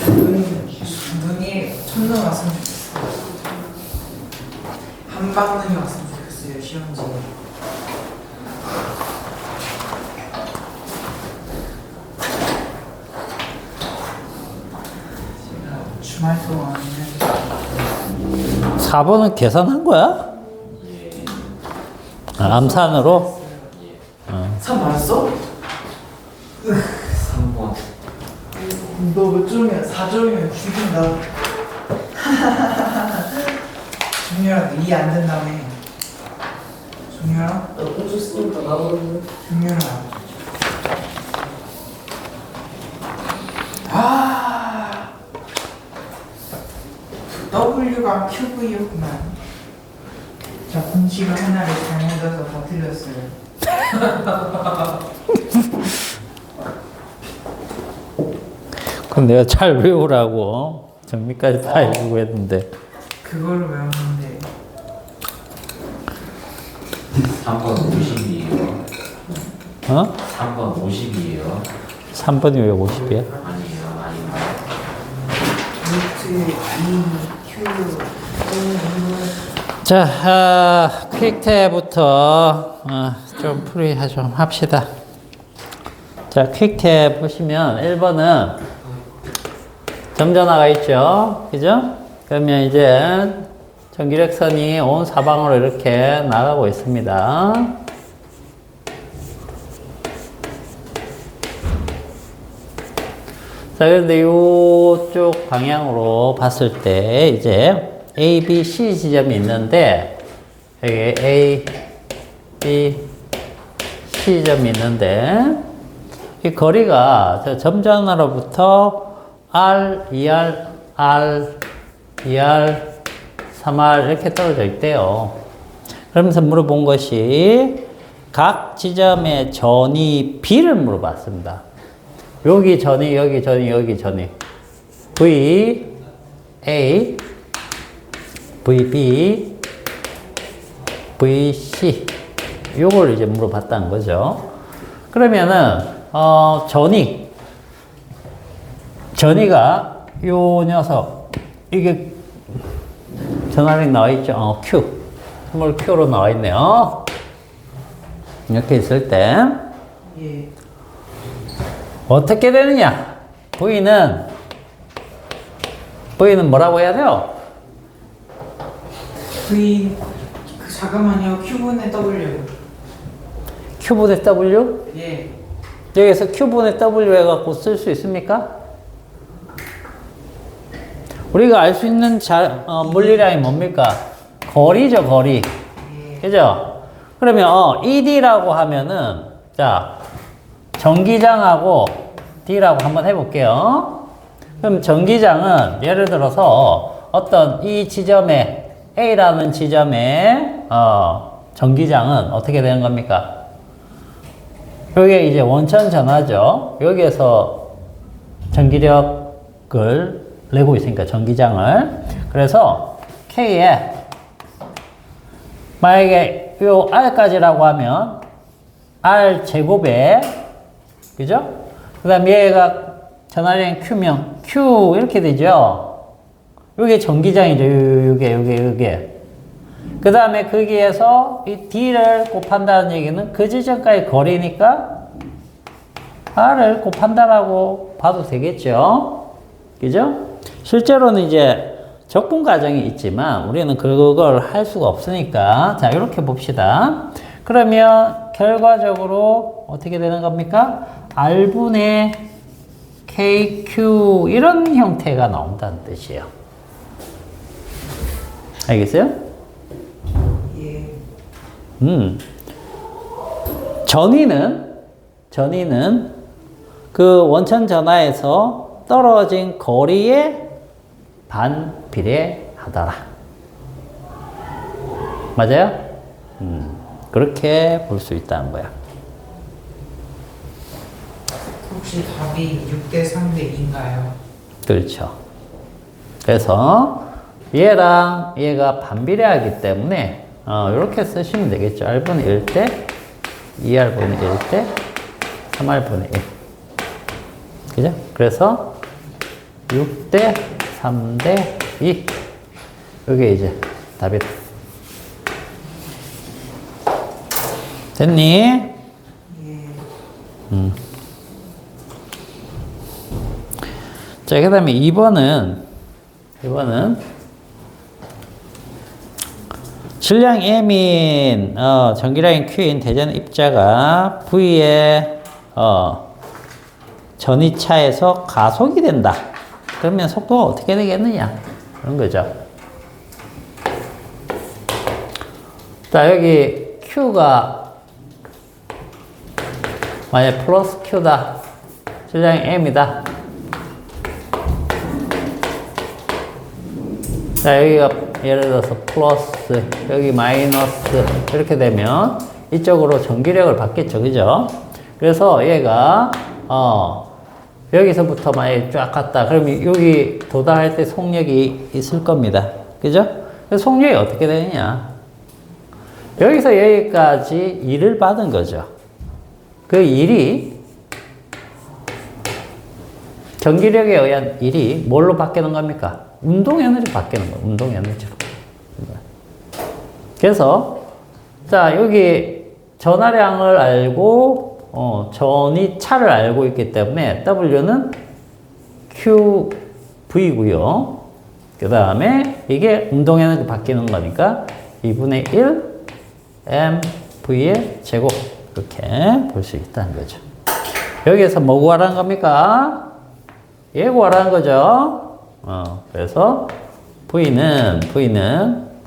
눈이 첫눈 왔으면 좋겠어. 한방눈이 왔으면 좋겠어요, 시험지에. 주말 동안에는 4번은 계산한 거야? 예. 아, 암산으로? 예. 3 맞았어? 3번. 너 몇 점이야? 4점이면 죽인다. 종렬아, 이해 안 된다며. 종렬아? 나 공부 쓰니까 나오는데. 종렬아. 아, W가 QV였구만. 자, 공식을 하나를 잘못해서 다 틀렸어요. 그럼 내가 잘 외우라고 정리까지 다 해주고 했는데. 그거를 외웠는데 3번 50이에요. 어? 3번 50이에요. 3번이 왜 50이야? 아니에요. 아닙니다. 루트 2 Q 자, 퀵탭부터 좀 풀이 좀 합시다. 자, 퀵탭 보시면 1번은 점전화가 있죠. 그죠? 그러면 이제 전기력선이 온 사방으로 이렇게 나가고 있습니다. 자, 그런데 이쪽 방향으로 봤을 때 이제 A, B, C 지점이 있는데 여기 A, B, C 지점이 있는데 이 거리가 저 점전화로부터 R, 2R, R, 2R, 3R 이렇게 떨어져 있대요. 그러면서 물어본 것이 각 지점의 전위 B를 물어봤습니다. 여기 전위, 여기 전위, 여기 전위. V, A, VB, VC. 요걸 이제 물어봤다는 거죠. 그러면은, 전위가 요 녀석, 이게 전화력 나와 있죠? Q. 스몰 Q로 나와 있네요. 이렇게 있을 때, 예. 어떻게 되느냐? V는 뭐라고 해야 돼요? V 잠깐만요. Q분의 W. Q분의 W? 예. 여기서 Q분의 W 해갖고 쓸 수 있습니까? 우리가 알 수 있는 물리량이 뭡니까? 거리죠, 거리. 예. 그죠? 그러면, ED라고 하면은, 자, 전기장하고 D라고 한번 해볼게요. 그럼 전기장은 예를 들어서 어떤 이 지점에, A라는 지점에, 전기장은 어떻게 되는 겁니까? 여기에 이제 원천 전하죠. 여기에서 전기력을 내고 있으니까 전기장을. 그래서 K에 만약에 요 R까지라고 하면 R 제곱에 그죠? 그 다음 얘가 전하량 Q명 Q 이렇게 되죠. 요게 전기장이죠. 요게 그 다음에 거기에서 이 D를 곱한다는 얘기는 그 지점까지 거리니까 R을 곱한다라고 봐도 되겠죠. 그죠? 실제로는 이제 적분 과정이 있지만 우리는 그걸 할 수가 없으니까 자 이렇게 봅시다. 그러면 결과적으로 어떻게 되는 겁니까? R분의 KQ 이런 형태가 나온다는 뜻이에요. 알겠어요? 예. 전위는 그 원천 전하에서 떨어진 거리에 반비례하더라. 맞아요? 그렇게 볼 수 있다는 거야. 혹시 답이 6대 3대 2인가요? 그렇죠. 그래서 얘랑 얘가 반비례하기 때문에 이렇게 쓰시면 되겠죠. R분의 1대 2R분의 1대 3R분의 1. 그죠? 그래서 6대 3대 2. 이게 이제 답이다. 됐니? 예. 자, 그 다음에 2번은 질량 M인, 전기량인 Q인 대전 입자가 V의, 전이차에서 가속이 된다. 그러면 속도가 어떻게 되겠느냐? 그런 거죠. 자, 여기 Q가 만약 플러스 Q다. 질량이 M이다. 자, 여기가 예를 들어서 플러스, 여기 마이너스, 이렇게 되면 이쪽으로 전기력을 받겠죠. 그죠? 그래서 얘가, 여기서부터 만약에 쫙 갔다. 그러면 여기 도달할 때 속력이 있을 겁니다. 그죠? 그래서 속력이 어떻게 되느냐? 여기서 여기까지 1을 받은 거죠. 그 1이 전기력에 의한 1이 뭘로 바뀌는 겁니까? 운동 에너지 바뀌는 거예요. 운동 에너지로. 그래서 자, 여기 전하량을 알고 전이차를 알고 있기 때문에 W는 QV고요. 그 다음에 이게 운동 에너지 바뀌는 거니까 2분의 1 MV의 제곱 이렇게 볼 수 있다는 거죠. 여기에서 뭐 구하라는 겁니까? 얘 구하라는 거죠. 그래서 V는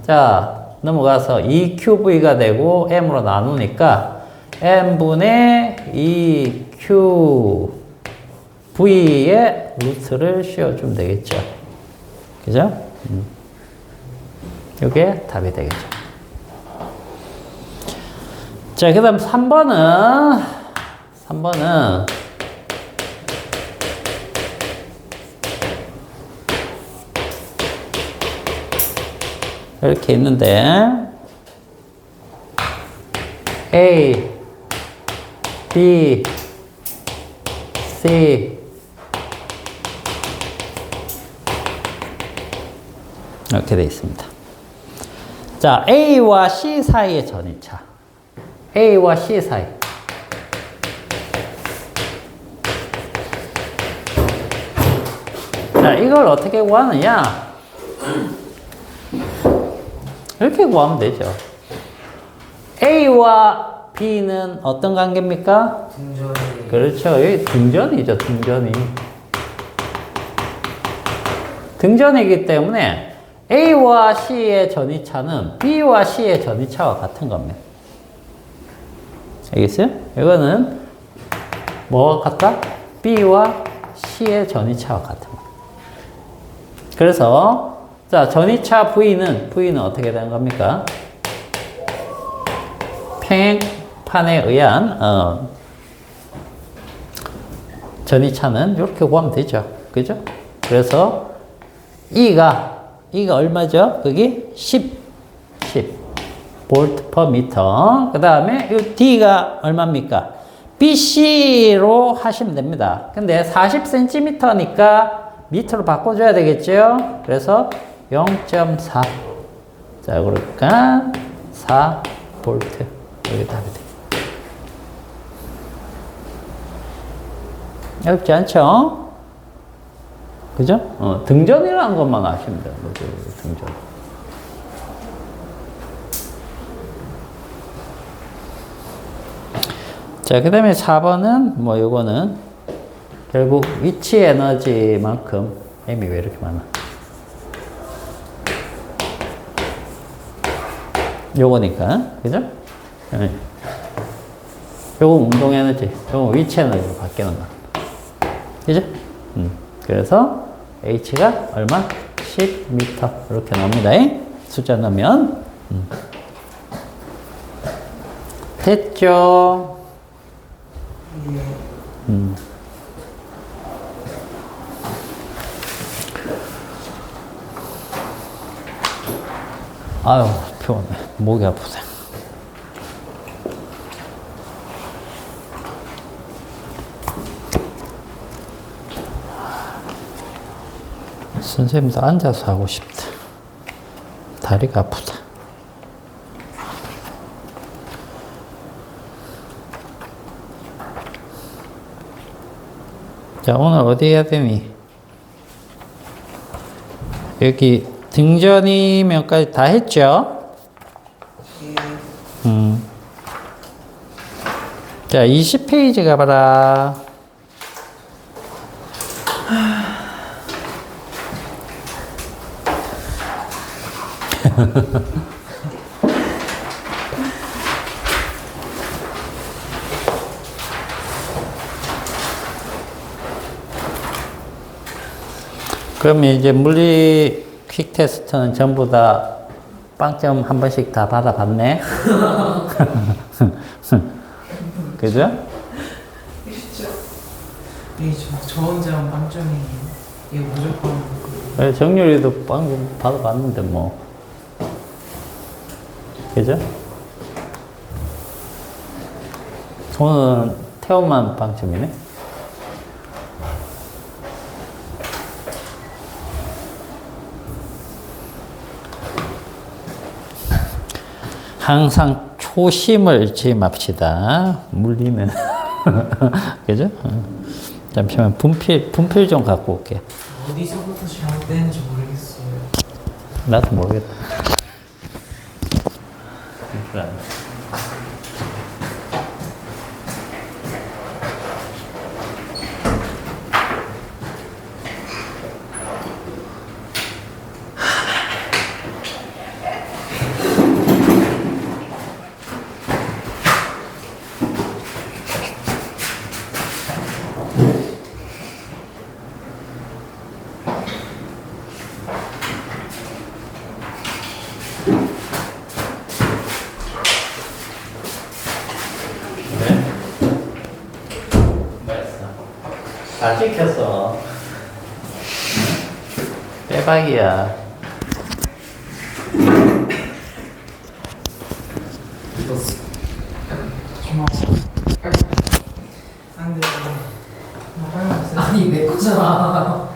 자, 넘어가서 2QV가 되고 M으로 나누니까 M분의 2QV의 루트를 씌워주면 되겠죠. 그죠? 이게 답이 되겠죠. 자, 그 다음 3번은 이렇게 있는데 A, B, C 이렇게 되어 있습니다. 자, A와 C 사이의 전이차. A와 C 사이. 자, 이걸 어떻게 구하느냐? 이렇게 구하면 되죠. A와 B는 어떤 관계입니까? 등전이. 그렇죠. 여기 등전이죠, 등전이. 등전이기 때문에 A와 C의 전이차는 B와 C의 전이차와 같은 겁니다. 알겠어요? 이거는 뭐와 같다? B와 C의 전이차와 같은 겁니다. 그래서 자, 전이차 V는 어떻게 되는 겁니까? 평행판에 의한 전이차는 이렇게 구하면 되죠. 그죠? 그래서 E가 얼마죠? 거기 10 볼트 퍼 미터. 그 다음에 이 D가 얼마입니까? BC로 하시면 됩니다. 근데 40cm니까 미터로 바꿔줘야 되겠죠? 그래서 0.4. 자, 그러니까 4 볼트. 여기 답이 돼. 어렵지 않죠? 그죠? 등전이라는 것만 아시면 돼요. 등전. 자, 그 다음에 4번은, 요거는, 결국 위치 에너지만큼, M이 왜 이렇게 많아? 요거니까, 그죠? 네. 요거 운동 에너지, 요거 위치 에너지로 바뀌는 거. 그죠? 그래서, H가 얼마? 10m. 이렇게 나옵니다. 숫자 넣으면. 됐죠? 아유, 피곤해. 목이 아프네. 선생님도 앉아서 하고 싶다. 다리가 아프다. 자, 오늘 어디 해야 되니? 여기 등전이면까지 다 했죠? 자, 20페이지 가봐라. 그러면 이제 물리 퀵 테스트는 전부 다 빵점 한 번씩 다 받아봤네? 그죠? 진짜 이게 저 혼자만 빵점이에요. 이거 무조건 정률이도 빵점 받아봤는데 뭐. 그죠? 오늘은 태호만 빵점이네? 항상 초심을 지임합시다. 물리면. 그죠? 잠시만, 분필 좀 갖고 올게. 어디서부터 잘못되는지 모르겠어요. 나도 모르겠다. 분필 안 돼. 다 찍혔어. 빼박이야. 고마워. 안 돼. 빨리 왔어요. 아니 내 거잖아.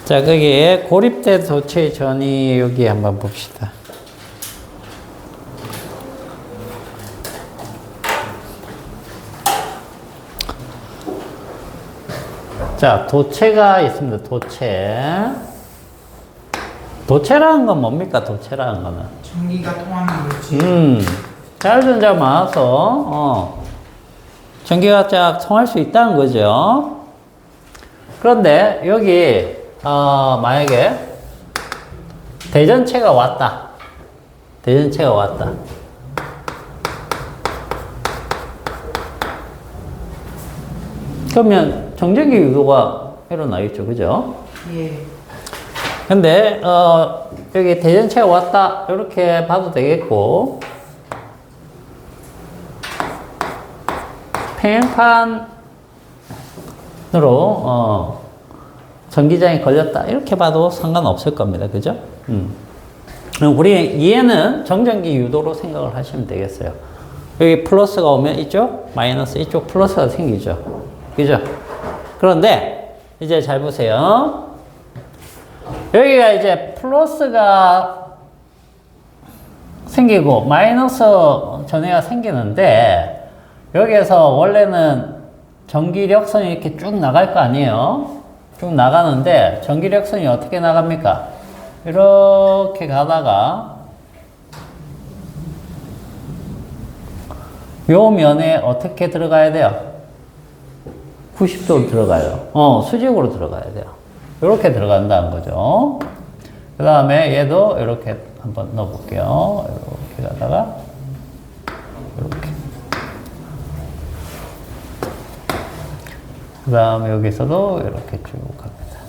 자, 거기에 고립된 도체의 전이 여기 한번 봅시다. 자, 도체가 있습니다. 도체. 도체라는 건 뭡니까? 도체라는 거는. 전기가 통하는 물질. 자율전자 많아서, 전기가 쫙 통할 수 있다는 거죠. 그런데, 여기, 만약에, 대전체가 왔다. 대전체가 왔다. 그러면, 정전기 유도가 일어나겠죠. 그죠? 예. 근데 여기 대전체가 왔다 이렇게 봐도 되겠고, 평행판으로 전기장이 걸렸다 이렇게 봐도 상관없을 겁니다. 그죠? 그럼 우리 얘는 정전기 유도로 생각을 하시면 되겠어요. 여기 플러스가 오면 이쪽 마이너스, 이쪽 플러스가 생기죠. 그죠? 그런데 이제 잘 보세요. 여기가 이제 플러스가 생기고 마이너스 전해가 생기는데, 여기에서 원래는 전기력선이 이렇게 쭉 나갈 거 아니에요? 쭉 나가는데 전기력선이 어떻게 나갑니까? 이렇게 가다가 요 면에 어떻게 들어가야 돼요? 90도로 들어가요. 수직으로 들어가야 돼요. 이렇게 들어간다는 거죠. 그 다음에 얘도 이렇게 한번 넣어볼게요. 이렇게 가다가 이렇게. 그 다음에 여기서도 이렇게 쭉 갑니다.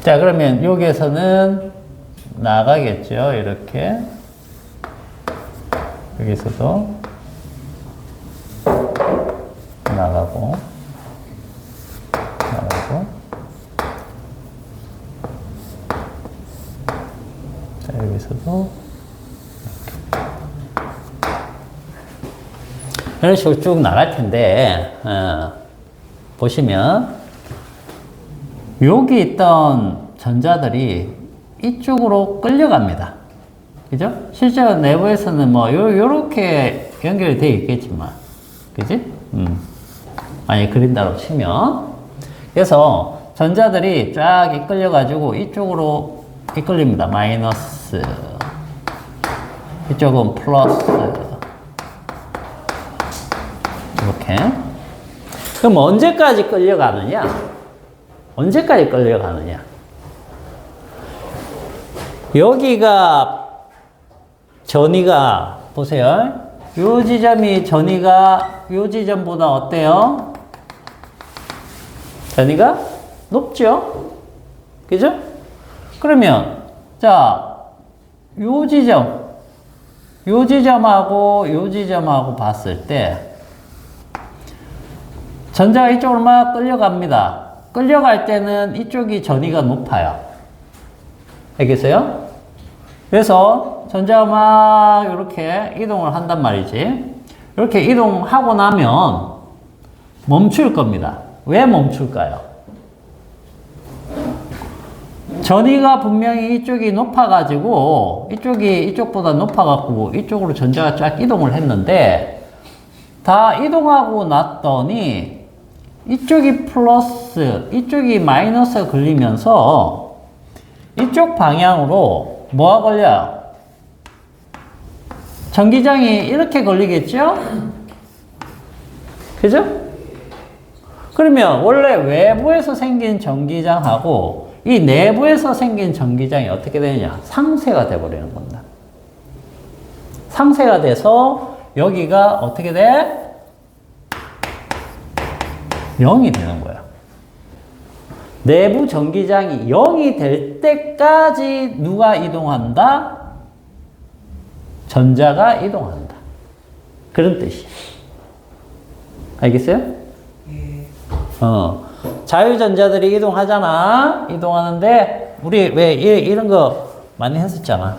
자, 그러면 여기에서는 나가겠죠. 이렇게. 여기서도 나가고, 나가고. 자, 여기서도 이런 식으로 쭉 나갈 텐데, 보시면, 여기 있던 전자들이 이쪽으로 끌려갑니다. 그죠? 실제 내부에서는 뭐, 요렇게 연결이 되어 있겠지만, 그지? 만약에 그린다고 치면. 그래서 전자들이 쫙 이끌려가지고 이쪽으로 이끌립니다. 마이너스. 이쪽은 플러스. 이렇게. 그럼 언제까지 끌려가느냐? 언제까지 끌려가느냐? 여기가 전위가 보세요. 요 지점이 전위가 요 지점보다 어때요? 전위가 높죠? 그죠? 그러면 자, 요 지점하고 요 지점하고 봤을 때 전자가 이쪽으로 막 끌려갑니다. 끌려갈 때는 이쪽이 전위가 높아요. 알겠어요? 그래서 전자가 막 이렇게 이동을 한단 말이지. 이렇게 이동하고 나면 멈출 겁니다. 왜 멈출까요? 전위가 분명히 이쪽이 높아가지고 이쪽이 이쪽보다 높아갖고 이쪽으로 전자가 쫙 이동을 했는데 다 이동하고 났더니 이쪽이 플러스, 이쪽이 마이너스가 걸리면서 이쪽 방향으로 뭐가 걸려요? 전기장이 이렇게 걸리겠죠? 그죠? 그러면 원래 외부에서 생긴 전기장하고 이 내부에서 생긴 전기장이 어떻게 되느냐? 상쇄가 돼버리는 겁니다. 상쇄가 돼서 여기가 어떻게 돼? 0이 되는 거예요. 내부 전기장이 0이 될 때까지 누가 이동한다? 전자가 이동한다. 그런 뜻이에요. 알겠어요? 예. 자유전자들이 이동하잖아. 이동하는데 우리 왜 이런 거 많이 했었잖아.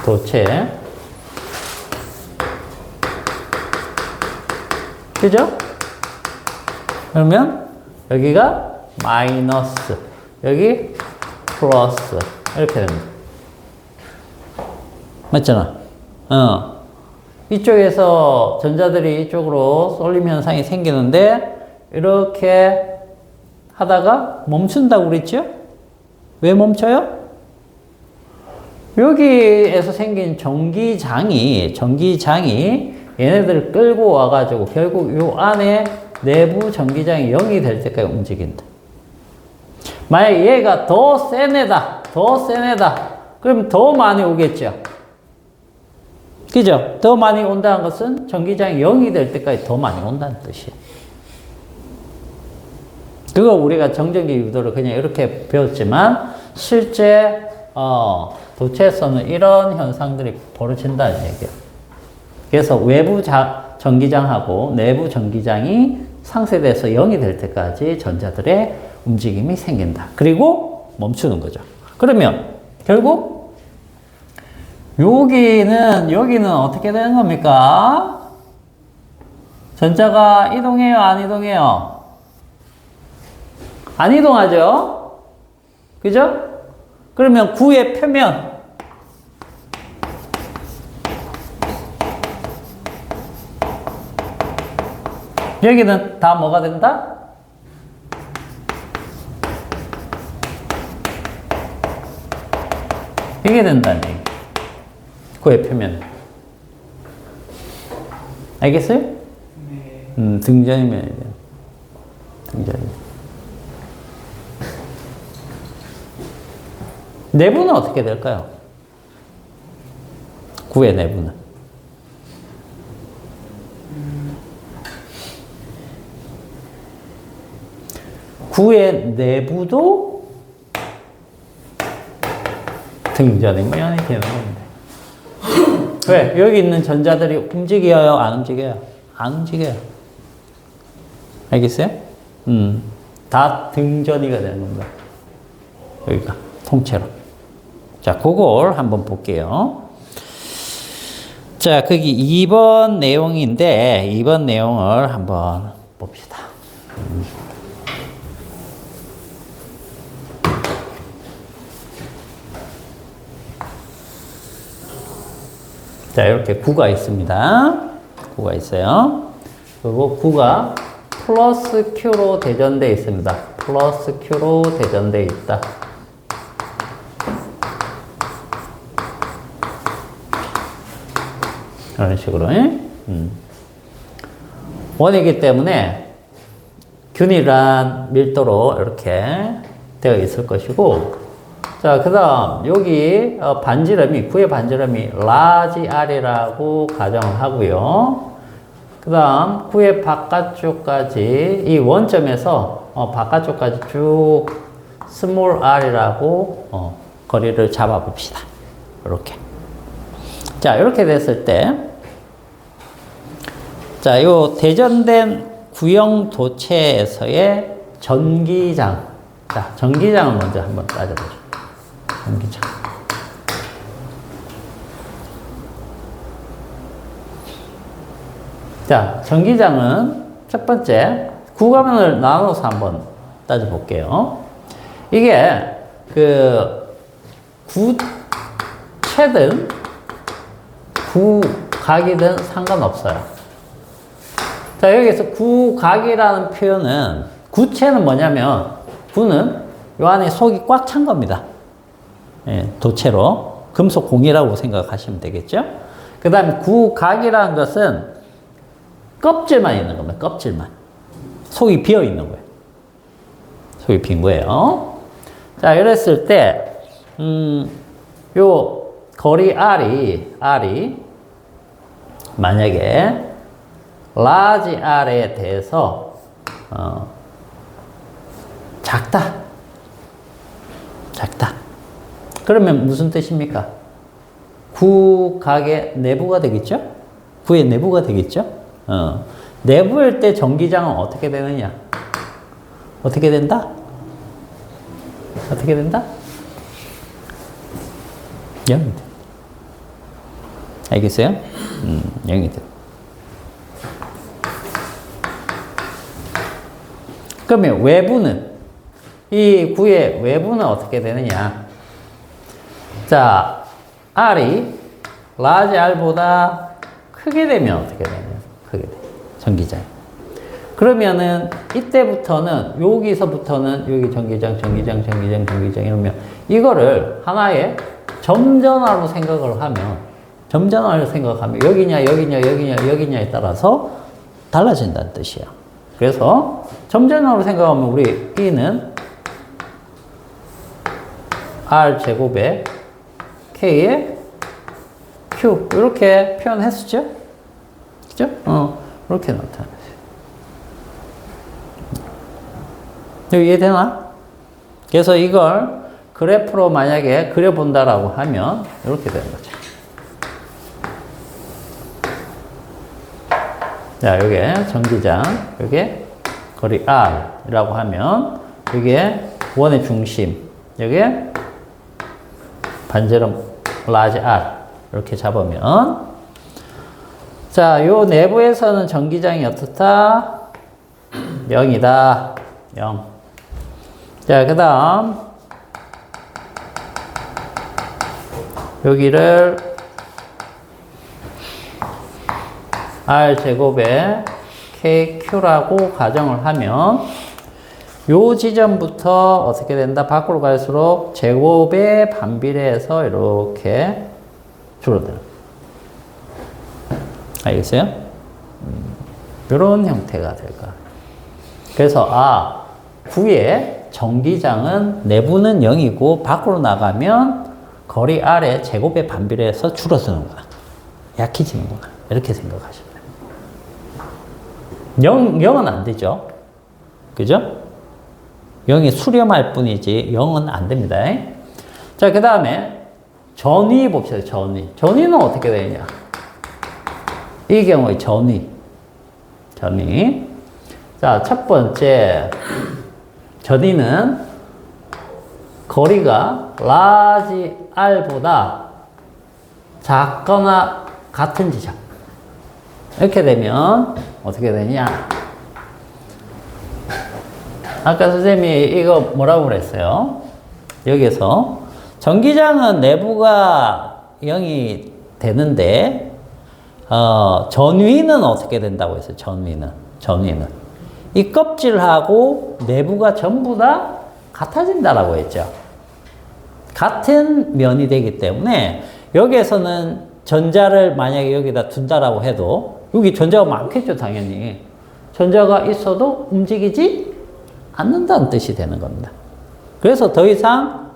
도체. 그죠? 그러면 여기가 마이너스, 여기 플러스 이렇게 됩니다. 맞잖아. 이쪽에서 전자들이 이쪽으로 쏠림 현상이 생기는데 이렇게 하다가 멈춘다고 그랬죠? 왜 멈춰요? 여기에서 생긴 전기장이 얘네들을 끌고 와가지고 결국 요 안에 내부 전기장이 0이 될 때까지 움직인다. 만약 얘가 더 센 애다. 그럼 더 많이 오겠죠. 그죠? 더 많이 온다는 것은 전기장이 0이 될 때까지 더 많이 온다는 뜻이에요. 그거 우리가 정전기 유도를 그냥 이렇게 배웠지만 실제 도체에서는 이런 현상들이 벌어진다는 얘기예요. 그래서 외부 전기장하고 내부 전기장이 상쇄돼서 0이 될 때까지 전자들의 움직임이 생긴다. 그리고 멈추는 거죠. 그러면 결국 여기는 어떻게 되는 겁니까? 전자가 이동해요, 안 이동해요? 안 이동하죠? 그죠? 그러면 구의 표면 여기는 다 뭐가 된다? 이게 된다는 얘기. 구의 표면. 알겠어요? 네. 등전이면 돼요. 등전이. 내부는 어떻게 될까요? 구의 내부는. 구의 내부도 등전의 모양이 되는 겁니다. 왜? 여기 있는 전자들이 움직여요? 안 움직여요? 안 움직여요. 알겠어요? 다 등전이가 되는 겁니다. 여기가. 통째로. 자, 그걸 한번 볼게요. 자, 거기 2번 내용인데 2번 내용을 한번 봅시다. 자, 이렇게 9가 있습니다. 9가 있어요. 그리고 9가 플러스 Q로 대전되어 있습니다. 플러스 Q로 대전되어 있다. 이런 식으로. 원이기 때문에 균일한 밀도로 이렇게 되어 있을 것이고, 자, 그 다음 여기 반지름이, 구의 반지름이 라지 R이라고 가정을 하고요. 그 다음 구의 바깥쪽까지 이 원점에서 바깥쪽까지 쭉 스몰 r이라고 거리를 잡아 봅시다. 이렇게. 자, 이렇게 됐을 때, 자, 요 대전된 구형 도체에서의 전기장. 자, 전기장을 먼저 한번 따져보죠. 전기장. 자, 전기장은 첫 번째 구가면을 나눠서 한번 따져볼게요. 이게 구체든 구각이든 상관없어요. 자, 여기서 구각이라는 표현은, 구체는 뭐냐면 구는 요 안에 속이 꽉 찬 겁니다. 예, 도체로 금속 공이라고 생각하시면 되겠죠. 그 다음에 구각이라는 것은 껍질만 있는 겁니다. 껍질만. 속이 비어 있는 거예요. 속이 빈 거예요. 자, 이랬을 때, 요 거리 R이 만약에 라지 R에 대해서 작다. 그러면 무슨 뜻입니까? 구각의 내부가 되겠죠? 구의 내부가 되겠죠? 내부일 때 전기장은 어떻게 되느냐? 어떻게 된다? 어떻게 된다? 0이 돼. 알겠어요? 0이 돼. 그러면 외부는, 이 구의 외부는 어떻게 되느냐? 자, R이 라지 R보다 크게 되면 어떻게 되냐? 크게 돼. 전기장. 그러면은 이때부터는, 여기서부터는 여기 전기장 이러면 이거를 하나의 점전화로 생각하면 여기냐에 따라서 달라진다는 뜻이야. 그래서 점전화로 생각하면 우리 E는 R 제곱에 K에 Q 이렇게 표현했었죠? 그죠? 이렇게 나타나요. 이해되나? 그래서 이걸 그래프로 만약에 그려본다라고 하면 이렇게 되는 거죠. 자, 요게 전기장, 요게 거리 R이라고 하면, 요게 원의 중심, 요게 반지름 라지 R 이렇게 잡으면, 자, 요 내부에서는 전기장이 어떻다? 0이다. 0. 자, 그 다음 여기를 R 제곱에 KQ라고 가정을 하면 요 지점부터 어떻게 된다? 밖으로 갈수록 제곱에 반비례해서 이렇게 줄어들어. 알겠어요? 이런 형태가 될 거야. 그래서 구의 전기장은 내부는 0이고 밖으로 나가면 거리 R의 제곱에 반비례해서 줄어드는구나. 약해지는구나. 이렇게 생각하시면 돼요. 0은 안 되죠. 그죠? 0이 수렴할 뿐이지 0은 안 됩니다. 자, 그 다음에 전위 봅시다. 전위는 어떻게 되느냐? 이 경우에 전위. 자, 첫 번째 전위는 거리가 large r보다 작거나 같은 지점. 이렇게 되면 어떻게 되냐? 아까 선생님이 이거 뭐라고 그랬어요? 여기서 전기장은 내부가 0이 되는데 전위는 어떻게 된다고 했어요? 전위는 이 껍질하고 내부가 전부 다 같아진다라고 했죠. 같은 면이 되기 때문에 여기에서는 전자를 만약에 여기다 둔다라고 해도 여기 전자가 많겠죠, 당연히. 전자가 있어도 움직이지 않는다는 뜻이 되는 겁니다. 그래서 더 이상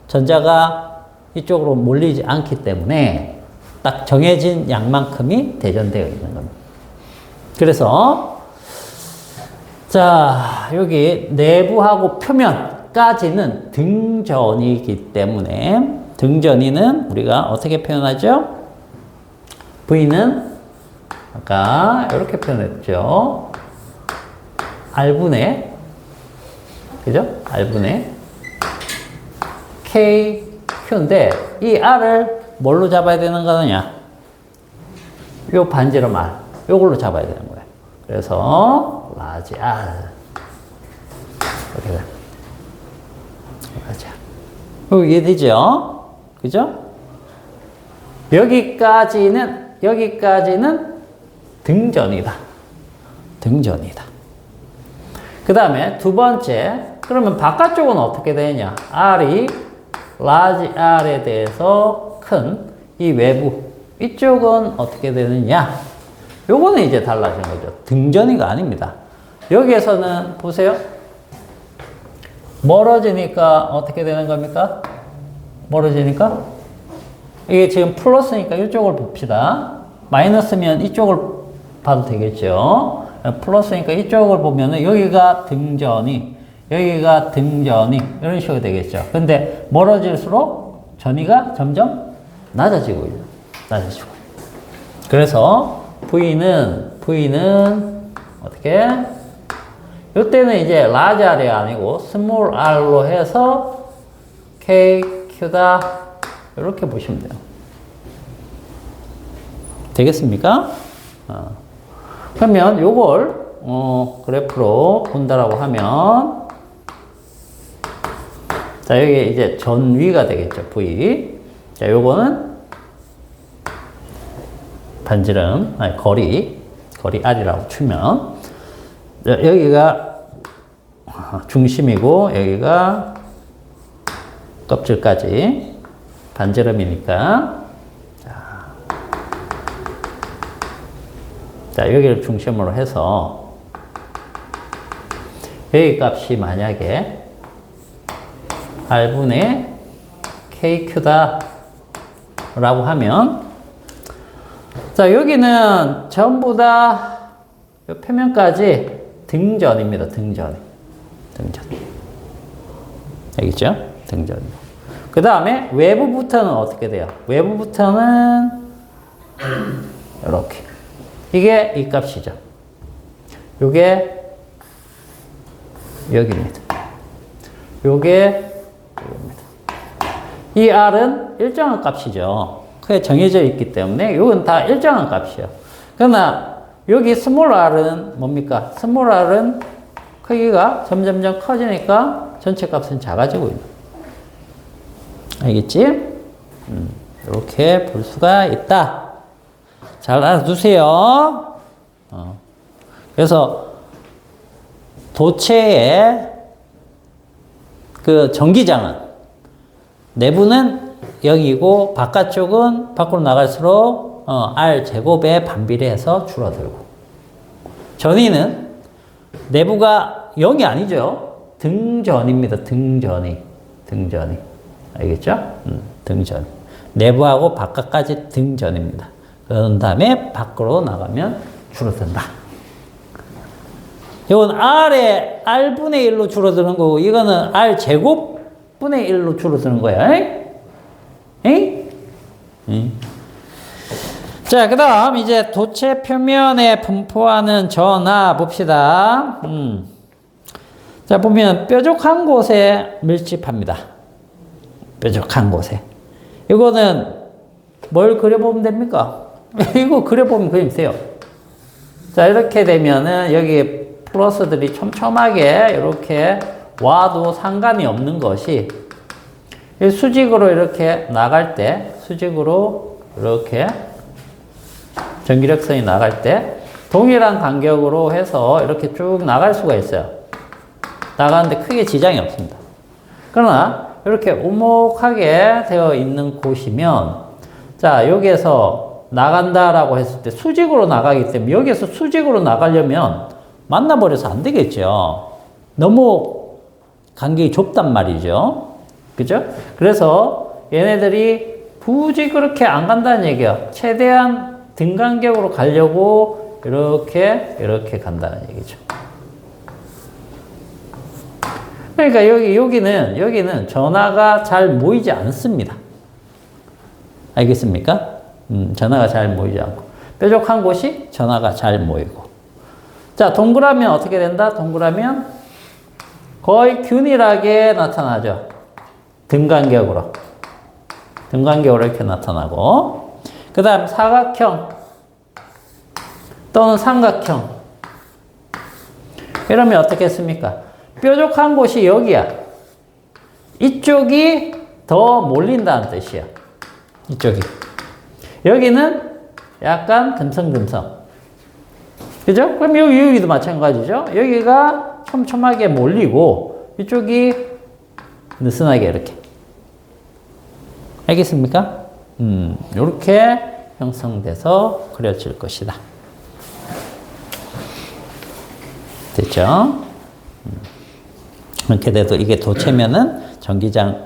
전자가 이쪽으로 몰리지 않기 때문에 딱 정해진 양만큼이 대전되어 있는 겁니다. 그래서 자, 여기 내부하고 표면까지는 등전이기 때문에 등전이는 우리가 어떻게 표현하죠? V는 아까 이렇게 표현했죠. R분의, 그죠? R분의 KQ인데 이 R을 뭘로 잡아야 되는 거냐? 요 반지름 R. 요걸로 잡아야 되는 거예요. 그래서 large R. 이렇게 돼. large R. 이해되죠? 그죠? 여기까지는 등전이다. 등전이다. 그 다음에 두 번째, 그러면 바깥쪽은 어떻게 되냐? R이 large R에 대해서 큰 이 외부, 이쪽은 어떻게 되느냐? 요거는 이제 달라진 거죠. 등전이가 아닙니다. 여기에서는 보세요. 멀어지니까 어떻게 되는 겁니까? 멀어지니까? 이게 지금 플러스니까 이쪽을 봅시다. 마이너스면 이쪽을 봐도 되겠죠. 플러스니까 이쪽을 보면은 여기가 등전이, 여기가 등전이 이런 식으로 되겠죠. 근데 멀어질수록 전위가 점점 낮아지고 있는, 낮아지고. 그래서 V는 어떻게? 이때는 이제 large R이 아니고 small r로 해서 KQ다. 이렇게 보시면 돼요. 되겠습니까? 그러면 요걸 그래프로 본다라고 하면 자, 여기 이제 전위가 되겠죠. V. 자, 요거는 반지름, 아니, 거리 R이라고 치면 여기가 중심이고 여기가 껍질까지 반지름이니까 자, 여기를 중심으로 해서 여기 값이 만약에 R분의 KQ다 라고 하면 자, 여기는 전부 다 표면까지 등전입니다. 등전. 알겠죠? 등전. 그 다음에 외부부터는 어떻게 돼요? 외부부터는 이렇게. 이게 이 값이죠. 요게 여기입니다. 요게 여기입니다. 이 R은 일정한 값이죠. 그게 정해져 있기 때문에 이건 다 일정한 값이에요. 그러나 여기 스몰 r은 뭡니까? 스몰 r은 크기가 점점점 커지니까 전체 값은 작아지고 있는. 알겠지? 이렇게 볼 수가 있다. 잘 알아두세요. 그래서 도체의 그 전기장은 내부는 0이고 바깥쪽은 밖으로 나갈수록 R 제곱에 반비례해서 줄어들고 전위는 내부가 0이 아니죠. 등전입니다. 등전이. 알겠죠? 등전. 내부하고 바깥까지 등전입니다. 그런 다음에 밖으로 나가면 줄어든다. 이건 R의 R분의 1로 줄어드는 거고 이거는 R 제곱분의 1로 줄어드는 거야. 에이? 자, 그 다음 이제 도체 표면에 분포하는 전하 봅시다. 자, 보면 뾰족한 곳에 밀집합니다. 뾰족한 곳에. 이거는 뭘 그려보면 됩니까? 이거 그려보면 그림 돼요. 자, 이렇게 되면은 여기 플러스들이 촘촘하게 이렇게 와도 상관이 없는 것이 수직으로 이렇게 나갈 때, 수직으로 이렇게 전기력선이 나갈 때 동일한 간격으로 해서 이렇게 쭉 나갈 수가 있어요. 나가는데 크게 지장이 없습니다. 그러나 이렇게 오목하게 되어 있는 곳이면 자, 여기에서 나간다라고 했을 때 수직으로 나가기 때문에 여기에서 수직으로 나가려면 만나버려서 안 되겠죠. 너무 간격이 좁단 말이죠. 그죠? 그래서 얘네들이 굳이 그렇게 안 간다는 얘기야. 최대한 등간격으로 가려고 이렇게 간다는 얘기죠. 그러니까 여기는 전하가 잘 모이지 않습니다. 알겠습니까? 전하가 잘 모이지 않고. 뾰족한 곳이 전하가 잘 모이고. 자, 동그라면 어떻게 된다? 동그라면 거의 균일하게 나타나죠. 등간격으로 이렇게 나타나고. 그 다음 사각형 또는 삼각형. 이러면 어떻게 했습니까? 뾰족한 곳이 여기야. 이쪽이 더 몰린다는 뜻이야. 이쪽이. 여기는 약간 듬성듬성. 그죠? 그럼 여기도 마찬가지죠. 여기가 촘촘하게 몰리고 이쪽이 느슨하게 이렇게. 알겠습니까? 이렇게 형성돼서 그려질 것이다. 됐죠? 이렇게 돼도 이게 도체면은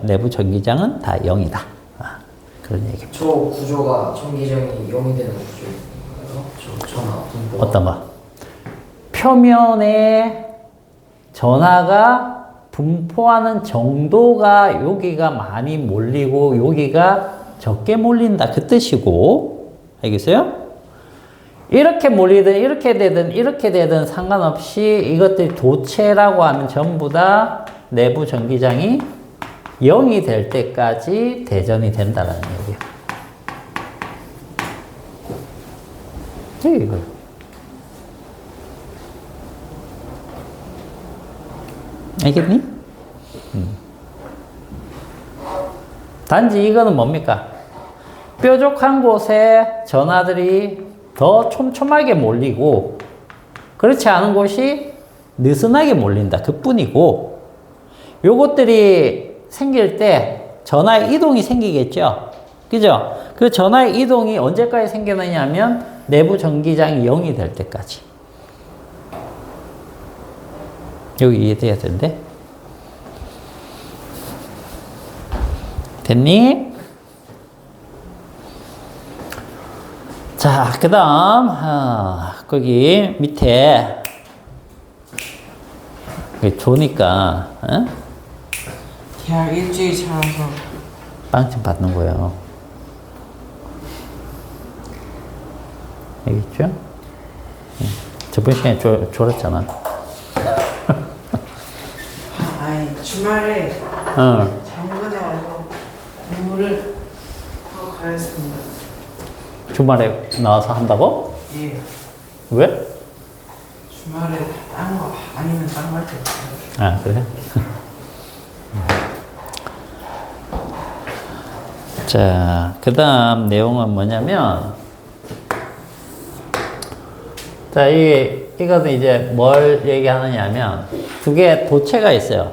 내부 전기장은 다 0이다. 그런 얘기입니다. 저 구조가 전기장이 0이 되는 구조인가요? 전화 분포가. 어떤 거? 표면에 전하가 분포하는 정도가 여기가 많이 몰리고 여기가 적게 몰린다. 그 뜻이고. 알겠어요? 이렇게 몰리든 이렇게 되든 상관없이 이것들이 도체라고 하면 전부 다 내부 전기장이 0이 될 때까지 대전이 된다는 얘기예요. 이거. 알겠니? 단지 이거는 뭡니까? 뾰족한 곳에 전하들이 더 촘촘하게 몰리고 그렇지 않은 곳이 느슨하게 몰린다. 그뿐이고 요것들이 생길 때 전하의 이동이 생기겠죠. 그죠? 그 전하의 이동이 언제까지 생기느냐 하면 내부 전기장이 0이 될 때까지. 여기 이해돼야 되는데. 됐니? 자, 그 다음, 거기 밑에, 좋으니까, 대학 일주일 차라서 빵점 받는 거예요. 알겠죠? 저번 시간에 졸았잖아. 아니 주말에 응. 장문에 와서 공부를 하고 가였습니다. 주말에 나와서 한다고? 예. 왜? 주말에 딴 거 아니면 딴 거 할 때 없어요. 아, 그래? 자, 그 다음 내용은 뭐냐면, 자, 이거는 이제 뭘 얘기하느냐 하면, 두 개의 도체가 있어요.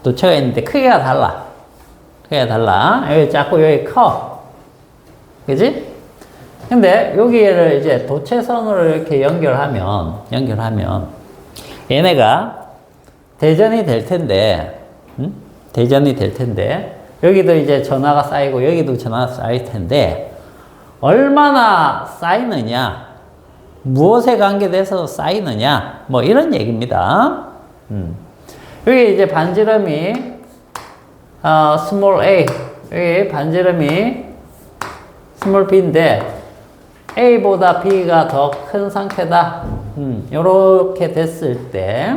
도체가 있는데 크기가 달라. 크기가 달라. 여기 작고 여기 커. 그지? 근데 여기를 이제 도체선으로 이렇게 연결하면, 얘네가 대전이 될 텐데, 대전이 될 텐데, 여기도 이제 전하가 쌓이고, 여기도 전하가 쌓일 텐데, 얼마나 쌓이느냐, 무엇에 관계돼서 쌓이느냐, 뭐 이런 얘기입니다. 여기 이제 반지름이, small a, 여기 반지름이 small b인데, A보다 B가 더 큰 상태다. 요렇게 됐을 때,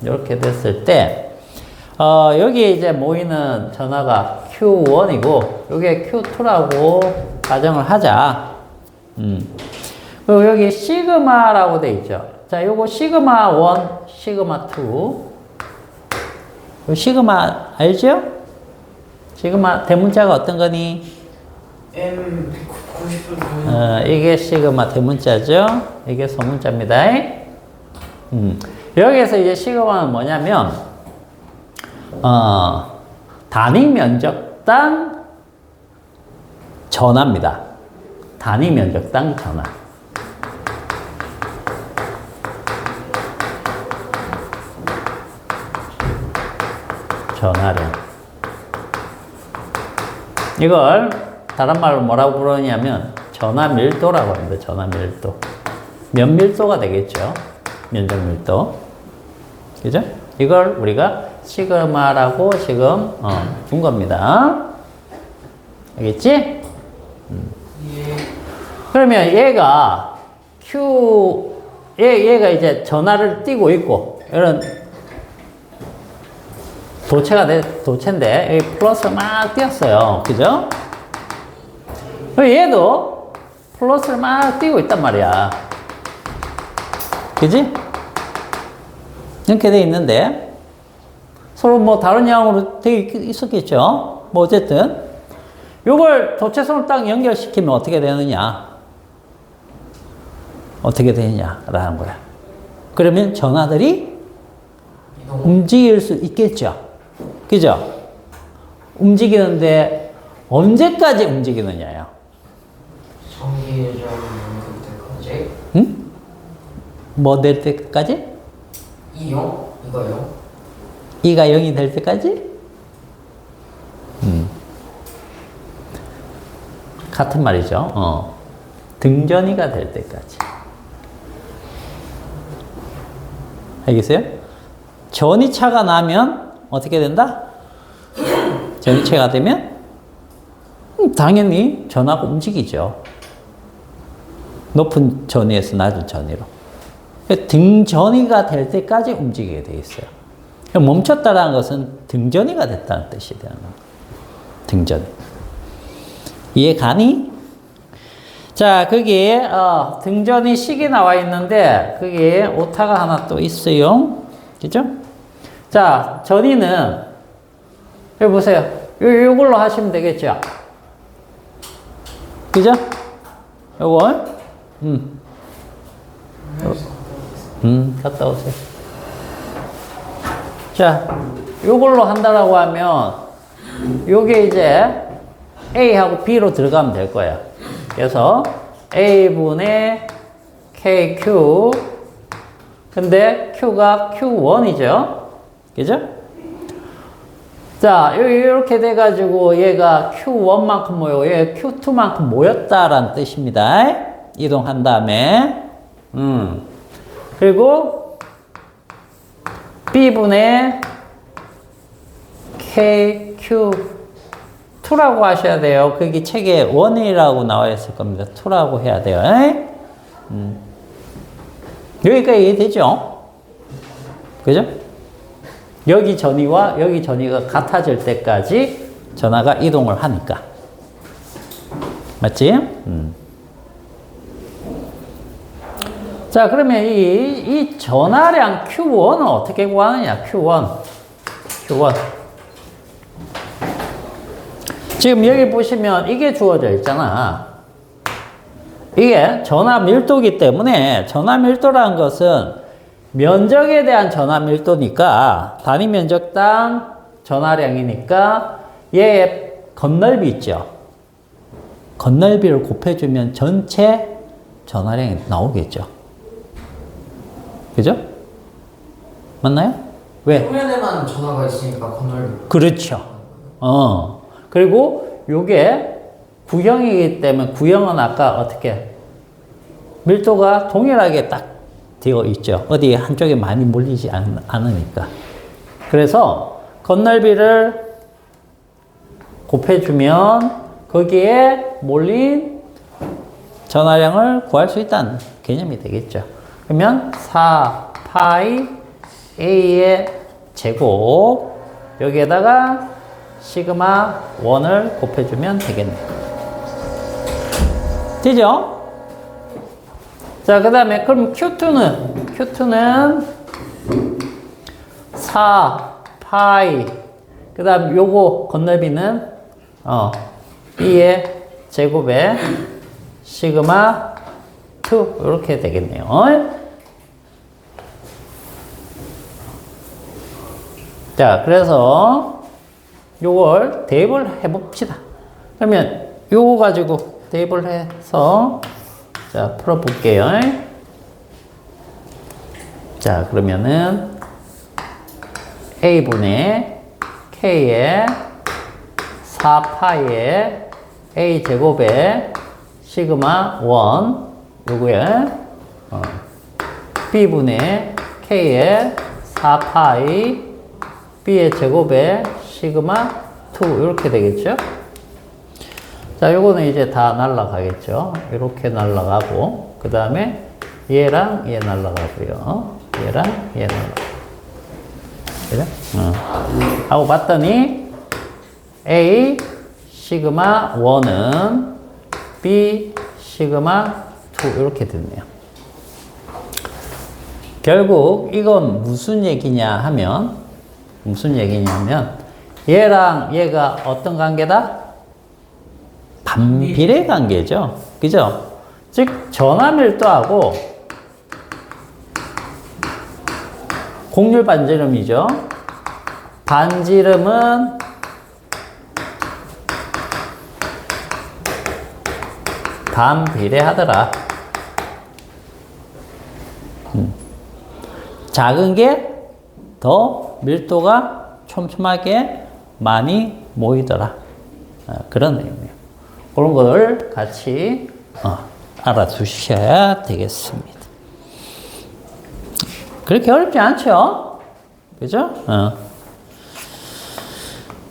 이렇게 됐을 때, 여기에 이제 모이는 전하가 Q1이고, 요게 Q2라고 가정을 하자. 그리고 여기 시그마라고 돼 있죠. 자, 요거 시그마 1, 시그마 2. 시그마 알죠? 시그마 대문자가 어떤 거니? M 90도 이게 시그마 대문자죠. 이게 소문자입니다. 여기에서 이제 시그마는 뭐냐면, 단위 면적당 전하입니다. 단위 면적당 전하. 전하량. 이걸 다른 말로 뭐라고 부르냐면 전하 밀도라고 합니다. 전하 밀도. 면 밀도가 되겠죠. 면적 밀도. 그죠? 이걸 우리가 시그마라고 지금 준 겁니다. 알겠지? 예. 그러면 얘가 얘가 이제 전하를 띄고 있고 이런 도체인데 여기 플러스 막 띄었어요. 그죠? 얘도 플러스를 막 띄고 있단 말이야. 그지? 이렇게 돼 있는데 서로 뭐 다른 양으로 돼 있었겠죠? 뭐 어쨌든 요걸 도체선을 딱 연결시키면 어떻게 되느냐? 어떻게 되느냐라는 거야. 그러면 전하들이 움직일 수 있겠죠? 그죠? 움직이는데 언제까지 움직이느냐요? 전기전 될 때까지. 응? 뭐 될 때까지? 2요? 이거요? 2가 0이 될 때까지? 같은 말이죠. 등전이가 될 때까지. 알겠어요? 전이차가 나면 어떻게 된다? 전이차가 되면 당연히 전하가 움직이죠. 높은 전위에서 낮은 전위로. 등전이가 될 때까지 움직이게 돼 있어요. 멈췄다라는 것은 등전이가 됐다는 뜻이 되는 거예요. 등전. 이해 가니? 자, 거기에 등전이 식이 나와 있는데 거기에 오타가 하나 또 있어요. 그죠? 자, 전이는 여기 보세요. 요걸로 하시면 되겠죠? 그죠? 요걸 갔다 오세요. 자, 요걸로 한다라고 하면 요게 이제 A하고 B로 들어가면 될 거예요. 그래서 A분의 KQ 근데 Q가 Q1이죠. 그죠? 자, 이렇게 돼가지고 얘가 Q1만큼 모이고 얘 Q2만큼 모였다라는 뜻입니다. 이동한 다음에 그리고 B분의 KQ2라고 하셔야 돼요. 거기 책에 1이라고 나와 있을 겁니다. 2라고 해야 돼요. 여기까지 이해되죠? 그죠? 여기 전위와 여기 전위가 같아질 때까지 전하가 이동을 하니까. 맞지? 자, 그러면 이 전하량 Q1은 어떻게 구하느냐? Q1. 지금 여기 보시면 이게 주어져 있잖아. 이게 전하 밀도이기 때문에 전하 밀도라는 것은 면적에 대한 전하 밀도니까 단위 면적당 전하량이니까 얘의 건널비 있죠. 건널비를 곱해주면 전체 전하량이 나오겠죠. 그죠? 맞나요? 왜? 표면에만 전화가 있으니까 건널비. 그렇죠. 그리고 요게 구형이기 때문에 구형은 아까 어떻게 밀도가 동일하게 딱 되어 있죠. 어디 한쪽에 많이 몰리지 않으니까. 그래서 건널비를 곱해주면 거기에 몰린 전하량을 구할 수 있다는 개념이 되겠죠. 그러면 4파이 A의 제곱 여기에다가 시그마 1을 곱해주면 되겠네요. 되죠? 자, 그 다음에 그럼 Q2는 4 파이 그 다음 요거 건너비는 B의 제곱에 시그마 2 이렇게 되겠네요. 자, 그래서 요걸 대입을 해봅시다. 그러면 요거 가지고 대입을 해서 자, 풀어볼게요. 자, 그러면은 A분의 K의 4파이의 A 제곱에 시그마 1 요거에 B분의 K의 4파이 B의 제곱에 시그마 2 이렇게 되겠죠? 자, 요거는 이제 다 날라가겠죠? 이렇게 날라가고 그 다음에 얘랑 얘 날라가고요. 얘랑 얘 날라가고 그죠? 하고 봤더니 A 시그마 1은 B 시그마 2 이렇게 됐네요. 결국 이건 무슨 얘기냐 하면 얘랑 얘가 어떤 관계다? 반비례 관계죠. 그죠? 즉 전화밀도하고 곡률 반지름이죠. 반지름은 반비례하더라. 작은 게 더 밀도가 촘촘하게 많이 모이더라. 그런 의미예요. 그런 걸 같이 알아두셔야 되겠습니다. 그렇게 어렵지 않죠? 그죠?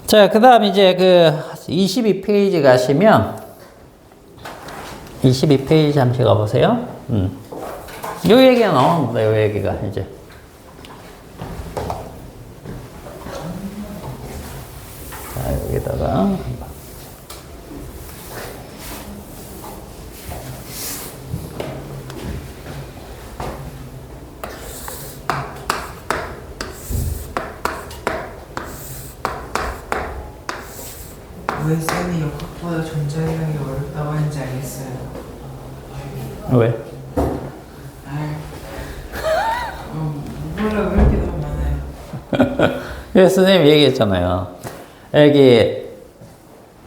자, 그 다음 이제 그 22페이지 가시면 22페이지 잠시 가보세요. 요 얘기가 나옵니다. 요 얘기가 이제. 자, 여기다가 왜 쌤이 역학보다 전자기량이 어렵다고 하는지 알겠어요. 왜? 몰라 왜 이렇게 너무 많아요. 그래서 선생님이 얘기했잖아요. 여기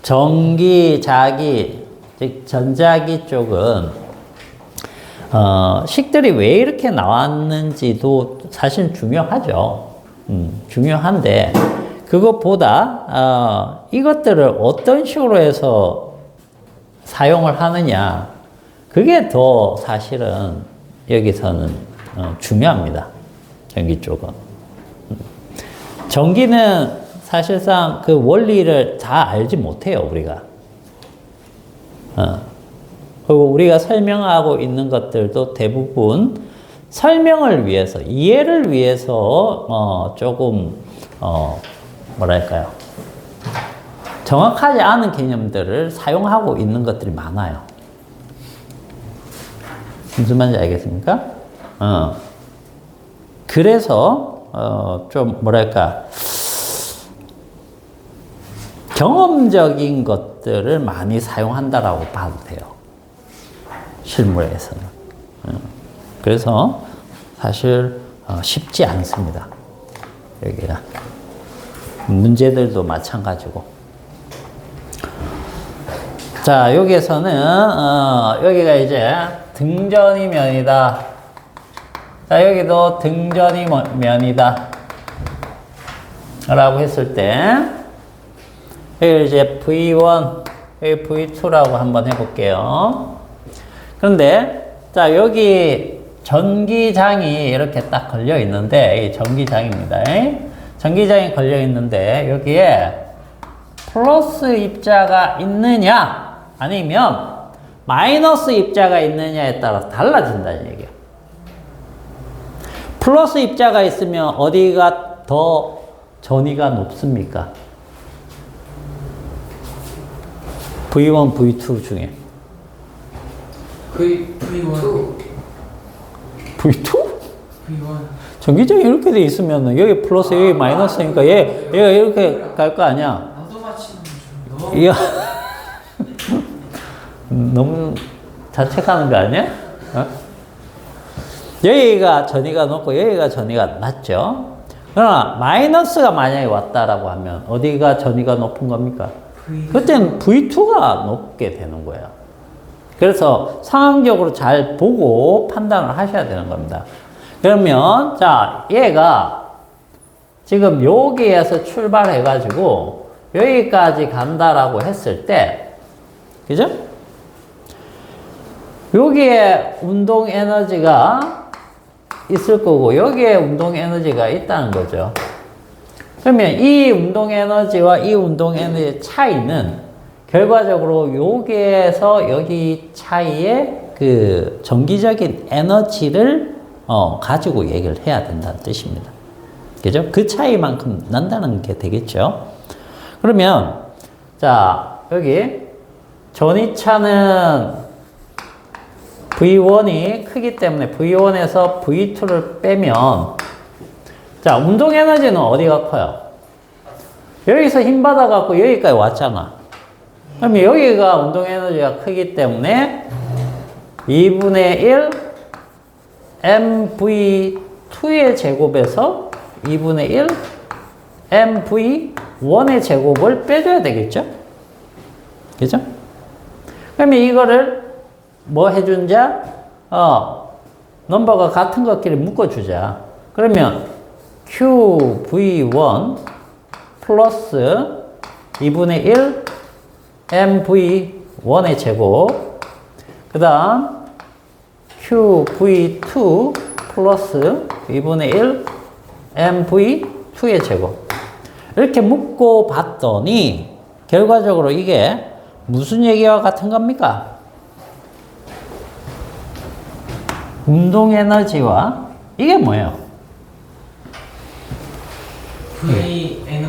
전기자기, 즉 전자기 쪽은 식들이 왜 이렇게 나왔는지도 사실 중요하죠. 중요한데 그것보다 이것들을 어떤 식으로 해서 사용을 하느냐 그게 더 사실은 여기서는 중요합니다. 전기 쪽은. 전기는 사실상 그 원리를 다 알지 못해요, 우리가. 그리고 우리가 설명하고 있는 것들도 대부분 설명을 위해서, 이해를 위해서 조금 뭐랄까요? 정확하지 않은 개념들을 사용하고 있는 것들이 많아요. 무슨 말인지 알겠습니까? 그래서 좀 뭐랄까 경험적인 것들을 많이 사용한다라고 봐도 돼요. 실무에서는. 그래서 사실 쉽지 않습니다. 여기가 문제들도 마찬가지고. 자, 여기에서는 여기가 이제 등전이 면이다. 자, 여기도 등전이 면이다. 라고 했을 때, 여기 이제 V1, 여기 V2라고 한번 해볼게요. 그런데, 자, 여기 전기장이 이렇게 딱 걸려 있는데, 이 전기장입니다. 전기장이 걸려 있는데, 여기에 플러스 입자가 있느냐, 아니면 마이너스 입자가 있느냐에 따라서 달라진다는 얘기예요. 플러스 입자가 있으면 어디가 더 전위가 높습니까? V1, V2 중에. V1 V2? V1 전기장이 이렇게 돼 있으면 여기 플러스 여기 마이너스니까 얘가 이렇게 갈 거 아니야? 나도 맞히는 좀 너무 이야. 너무 자책하는 거 아니야? 어? 여기가 전위가 높고 여기가 전위가 낮죠? 그러나 마이너스가 만약에 왔다라고 하면 어디가 전위가 높은 겁니까? 그때는 V2가 높게 되는 거예요. 그래서 상황적으로 잘 보고 판단을 하셔야 되는 겁니다. 그러면 자 얘가 지금 여기에서 출발해가지고 여기까지 간다라고 했을 때 그죠? 여기에 운동 에너지가 있을 거고 여기에 운동 에너지가 있다는 거죠. 그러면 이 운동 에너지와 이 운동 에너지의 차이는 결과적으로 여기에서 여기 차이의 그 전기적인 에너지를 가지고 얘기를 해야 된다는 뜻입니다. 그죠? 그 차이만큼 난다는 게 되겠죠. 그러면 자 여기 전위차는 V1이 크기 때문에 V1에서 V2를 빼면 자 운동 에너지는 어디가 커요? 여기서 힘 받아갖고 여기까지 왔잖아. 그러면 여기가 운동 에너지가 크기 때문에 2분의 1 mv2의 제곱에서 2분의 1 mv1의 제곱을 빼줘야 되겠죠? 그죠? 그러면 이거를 뭐 해준자? 넘버가 같은 것끼리 묶어주자. 그러면 QV1 플러스 2분의 1 MV1의 제곱 그 다음 QV2 플러스 2분의 1 MV2의 제곱 이렇게 묶고 봤더니 결과적으로 이게 무슨 얘기와 같은 겁니까? 운동 에너지와 이게 뭐예요? V1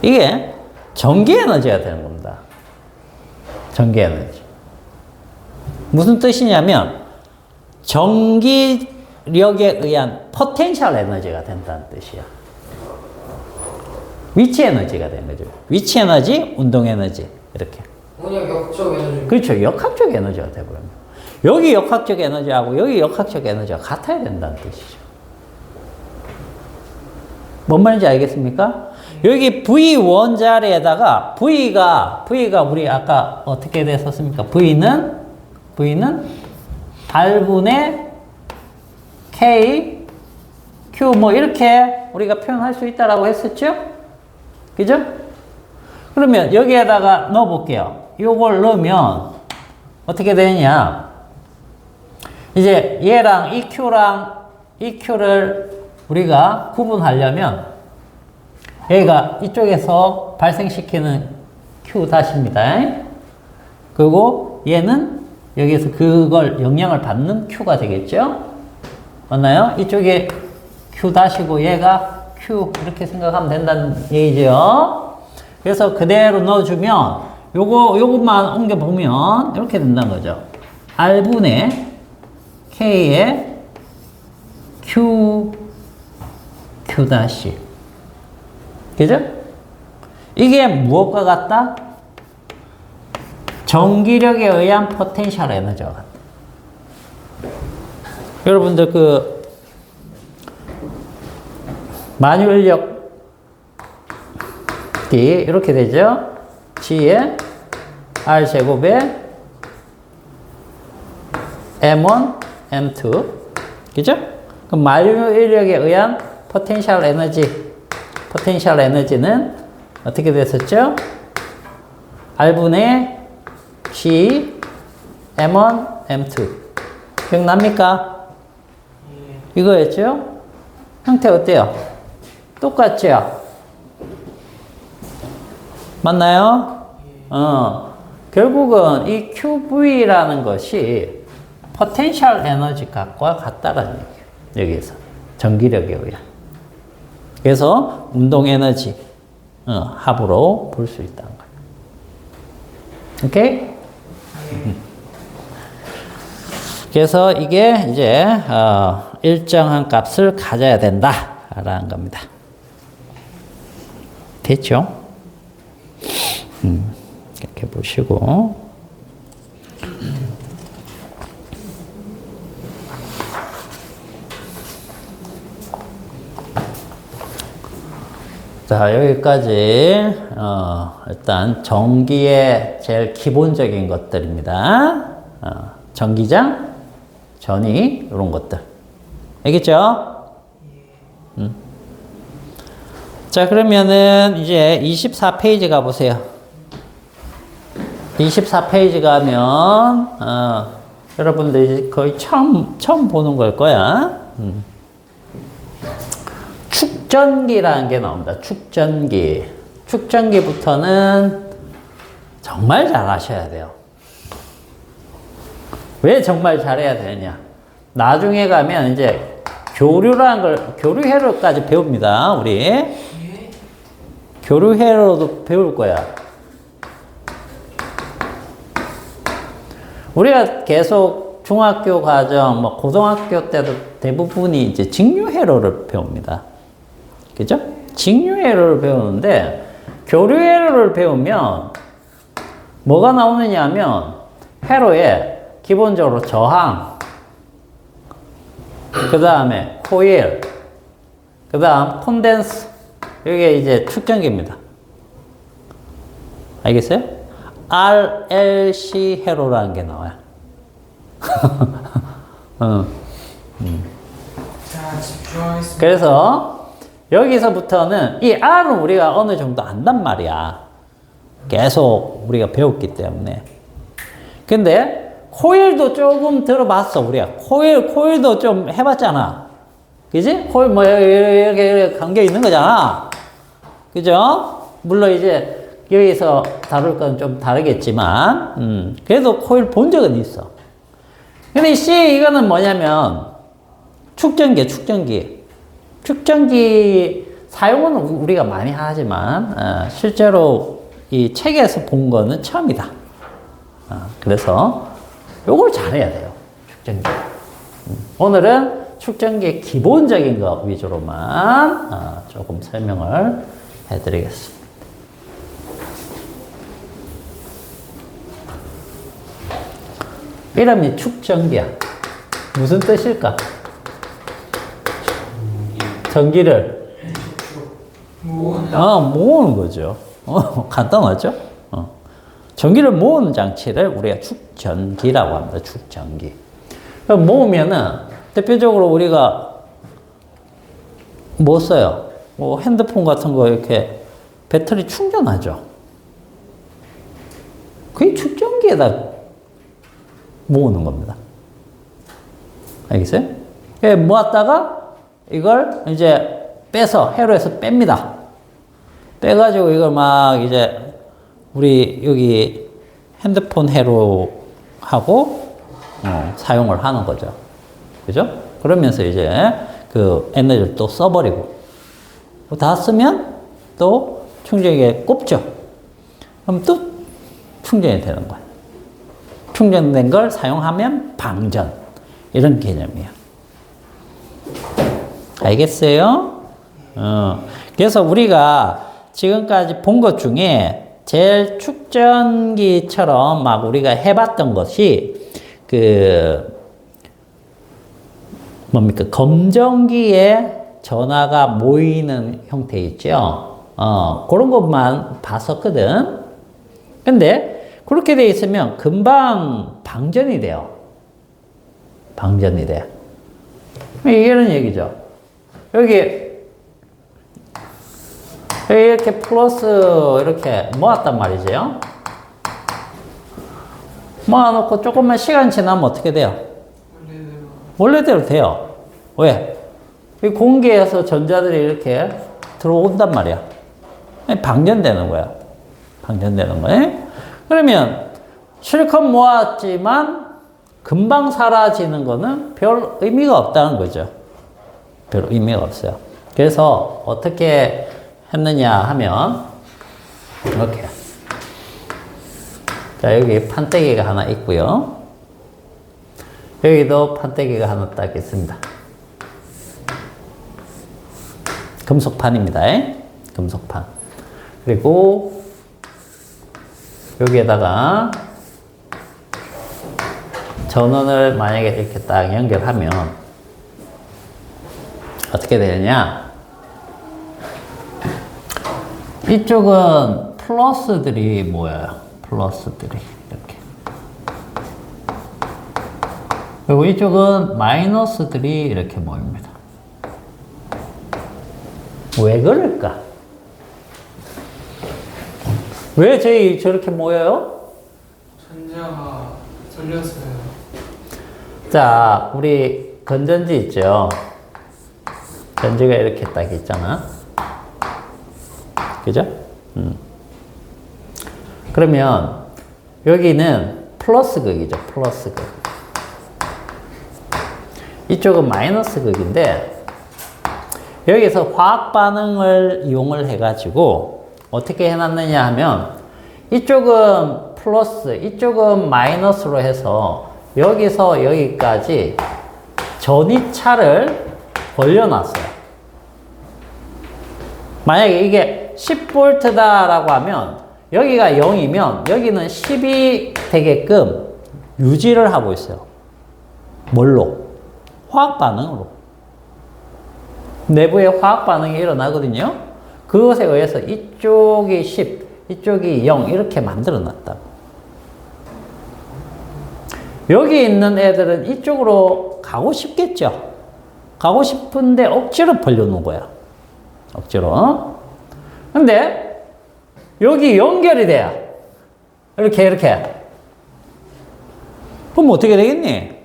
이게 전기 에너지가 되는 겁니다. 전기 에너지. 무슨 뜻이냐면 전기력에 의한 포텐셜 에너지가 된다는 뜻이야. 위치 에너지가 되는 거죠. 위치 에너지, 운동 에너지 이렇게. 그냥 역적 에너지. 그렇죠. 역학적 에너지가 되버립니다. 여기 역학적 에너지하고 여기 역학적 에너지가 같아야 된다는 뜻이죠. 뭔 말인지 알겠습니까? 여기 V1 자리에다가 V가 우리 아까 어떻게 됐었습니까? V는 R분의 K, Q 뭐 이렇게 우리가 표현할 수 있다라고 했었죠? 그죠? 그러면 여기에다가 넣어 볼게요. 요걸 넣으면 어떻게 되느냐? 이제 얘랑 EQ를 우리가 구분하려면 얘가 이쪽에서 발생시키는 Q 다시입니다. 그리고 얘는 여기에서 그걸 영향을 받는 Q가 되겠죠? 맞나요? 이쪽에 Q 다시고 얘가 Q 이렇게 생각하면 된다는 얘기죠. 그래서 그대로 넣어주면 요것만 옮겨보면 이렇게 된다는 거죠. R분의 K의 Q 다시. 그죠? 이게 무엇과 같다? 전기력에 의한 포텐셜 에너지와 같다. 여러분들 만유인력이 이렇게 되죠? G에 R 제곱에 M1, M2. 그죠? 그럼 만유인력에 의한 포텐셜 에너지는 어떻게 됐었죠? R분의 G, M1, M2. 기억납니까? 이거였죠? 형태 어때요? 똑같죠? 맞나요? 결국은 이 QV라는 것이 포텐셜 에너지 값과 같다라는 얘기예요. 여기에서 전기력에 의한. 그래서 운동 에너지 합으로 볼 수 있다는 거예요. 오케이? 그래서 이게 이제 일정한 값을 가져야 된다라는 겁니다. 됐죠? 이렇게 보시고. 자, 여기까지 일단 전기의 제일 기본적인 것들입니다. 전기장, 전위 이런 것들. 알겠죠? 자, 그러면은 이제 24페이지 가보세요. 24페이지 가면 여러분들이 거의 처음 보는 걸 거야. 축전기라는 게 나옵니다. 축전기. 축전기부터는 정말 잘 하셔야 돼요. 왜 정말 잘해야 되느냐? 나중에 가면 이제 교류라는 걸, 교류회로까지 배웁니다. 우리. 교류회로도 배울 거야. 우리가 계속 중학교 과정, 뭐 고등학교 때도 대부분이 이제 직류회로를 배웁니다. 그죠? 직류회로를 배우는데 교류회로를 배우면 뭐가 나오느냐 하면 회로에 기본적으로 저항, 그 다음에 코일, 그 다음 콘덴스, 이게 이제 축전기입니다. 알겠어요? RLC 회로라는 게 나와요. 자, 집중하겠습니다. 그래서 여기서부터는 이 R은 우리가 어느 정도 안단 말이야. 계속 우리가 배웠기 때문에. 근데 코일도 조금 들어봤어, 우리가. 코일도 좀 해봤잖아. 그지? 코일 뭐 이렇게 감겨 있는 거잖아. 그죠? 물론 이제 여기서 다룰 건 좀 다르겠지만, 그래도 코일 본 적은 있어. 근데 이거는 뭐냐면, 축전기. 축전기 사용은 우리가 많이 하지만, 실제로 이 책에서 본 거는 처음이다. 그래서 요걸 잘해야 돼요. 축전기. 오늘은 축전기의 기본적인 거 위주로만 조금 설명을 해드리겠습니다. 이름이 축전기야. 무슨 뜻일까? 전기를 모으는 거죠. 간단하죠? 전기를 모으는 장치를 우리가 축전기라고 합니다. 축전기. 모으면은 대표적으로 우리가 뭐 써요? 뭐 핸드폰 같은 거 이렇게 배터리 충전하죠. 그게 축전기에다 모으는 겁니다. 알겠어요? 모았다가 이걸 이제 빼서 회로에서 뺍니다. 빼가지고 이걸 막 이제 우리 여기 핸드폰 회로하고 사용을 하는 거죠. 그죠? 그러면서 이제 그 에너지를 또 써버리고 다 쓰면 또 충전기에 꼽죠. 그럼 또 충전이 되는 거예요. 충전된 걸 사용하면 방전. 이런 개념이에요. 알겠어요? 그래서 우리가 지금까지 본 것 중에 제일 축전기처럼 막 우리가 해봤던 것이 뭡니까? 검전기에 전화가 모이는 형태 있죠? 그런 것만 봤었거든. 근데 그렇게 돼 있으면 금방 방전이 돼요. 방전이 돼. 이런 얘기죠. 여기 이렇게 플러스 이렇게 모았단 말이죠. 모아놓고 조금만 시간 지나면 어떻게 돼요? 원래대로 돼요. 왜? 이 공기에서 전자들이 이렇게 들어온단 말이야. 방전되는 거야. 방전되는 거예요. 그러면 실컷 모았지만 금방 사라지는 거는 별 의미가 없다는 거죠. 별 의미가 없어요. 그래서 어떻게 했느냐 하면 이렇게. 자, 여기 판때기가 하나 있고요. 여기도 판때기가 하나 딱 있습니다. 금속판입니다. 금속판. 그리고 여기에다가 전원을 만약에 이렇게 딱 연결하면 어떻게 되느냐? 이쪽은 플러스들이 모여요. 플러스들이 이렇게. 그리고 이쪽은 마이너스들이 이렇게 모입니다. 왜 그럴까? 왜 저렇게 모여요? 전자가 돌렸어요. 자, 우리 건전지 있죠? 전지가 이렇게 딱 있잖아. 그죠? 그러면 여기는 플러스 극이죠. 플러스 극. 이쪽은 마이너스 극인데 여기서 화학 반응을 이용을 해가지고 어떻게 해놨느냐 하면 이쪽은 플러스, 이쪽은 마이너스로 해서 여기서 여기까지 전이차를 벌려놨어요. 만약에 이게 10V다라고 하면 여기가 0이면 여기는 10이 되게끔 유지를 하고 있어요. 뭘로? 화학 반응으로. 내부에 화학 반응이 일어나거든요. 그것에 의해서 이쪽이 10, 이쪽이 0 이렇게 만들어 놨다. 여기 있는 애들은 이쪽으로 가고 싶겠죠. 가고 싶은데 억지로 벌려놓은 거야. 억지로. 근데 여기 연결이 돼요. 이렇게. 그럼 어떻게 되겠니?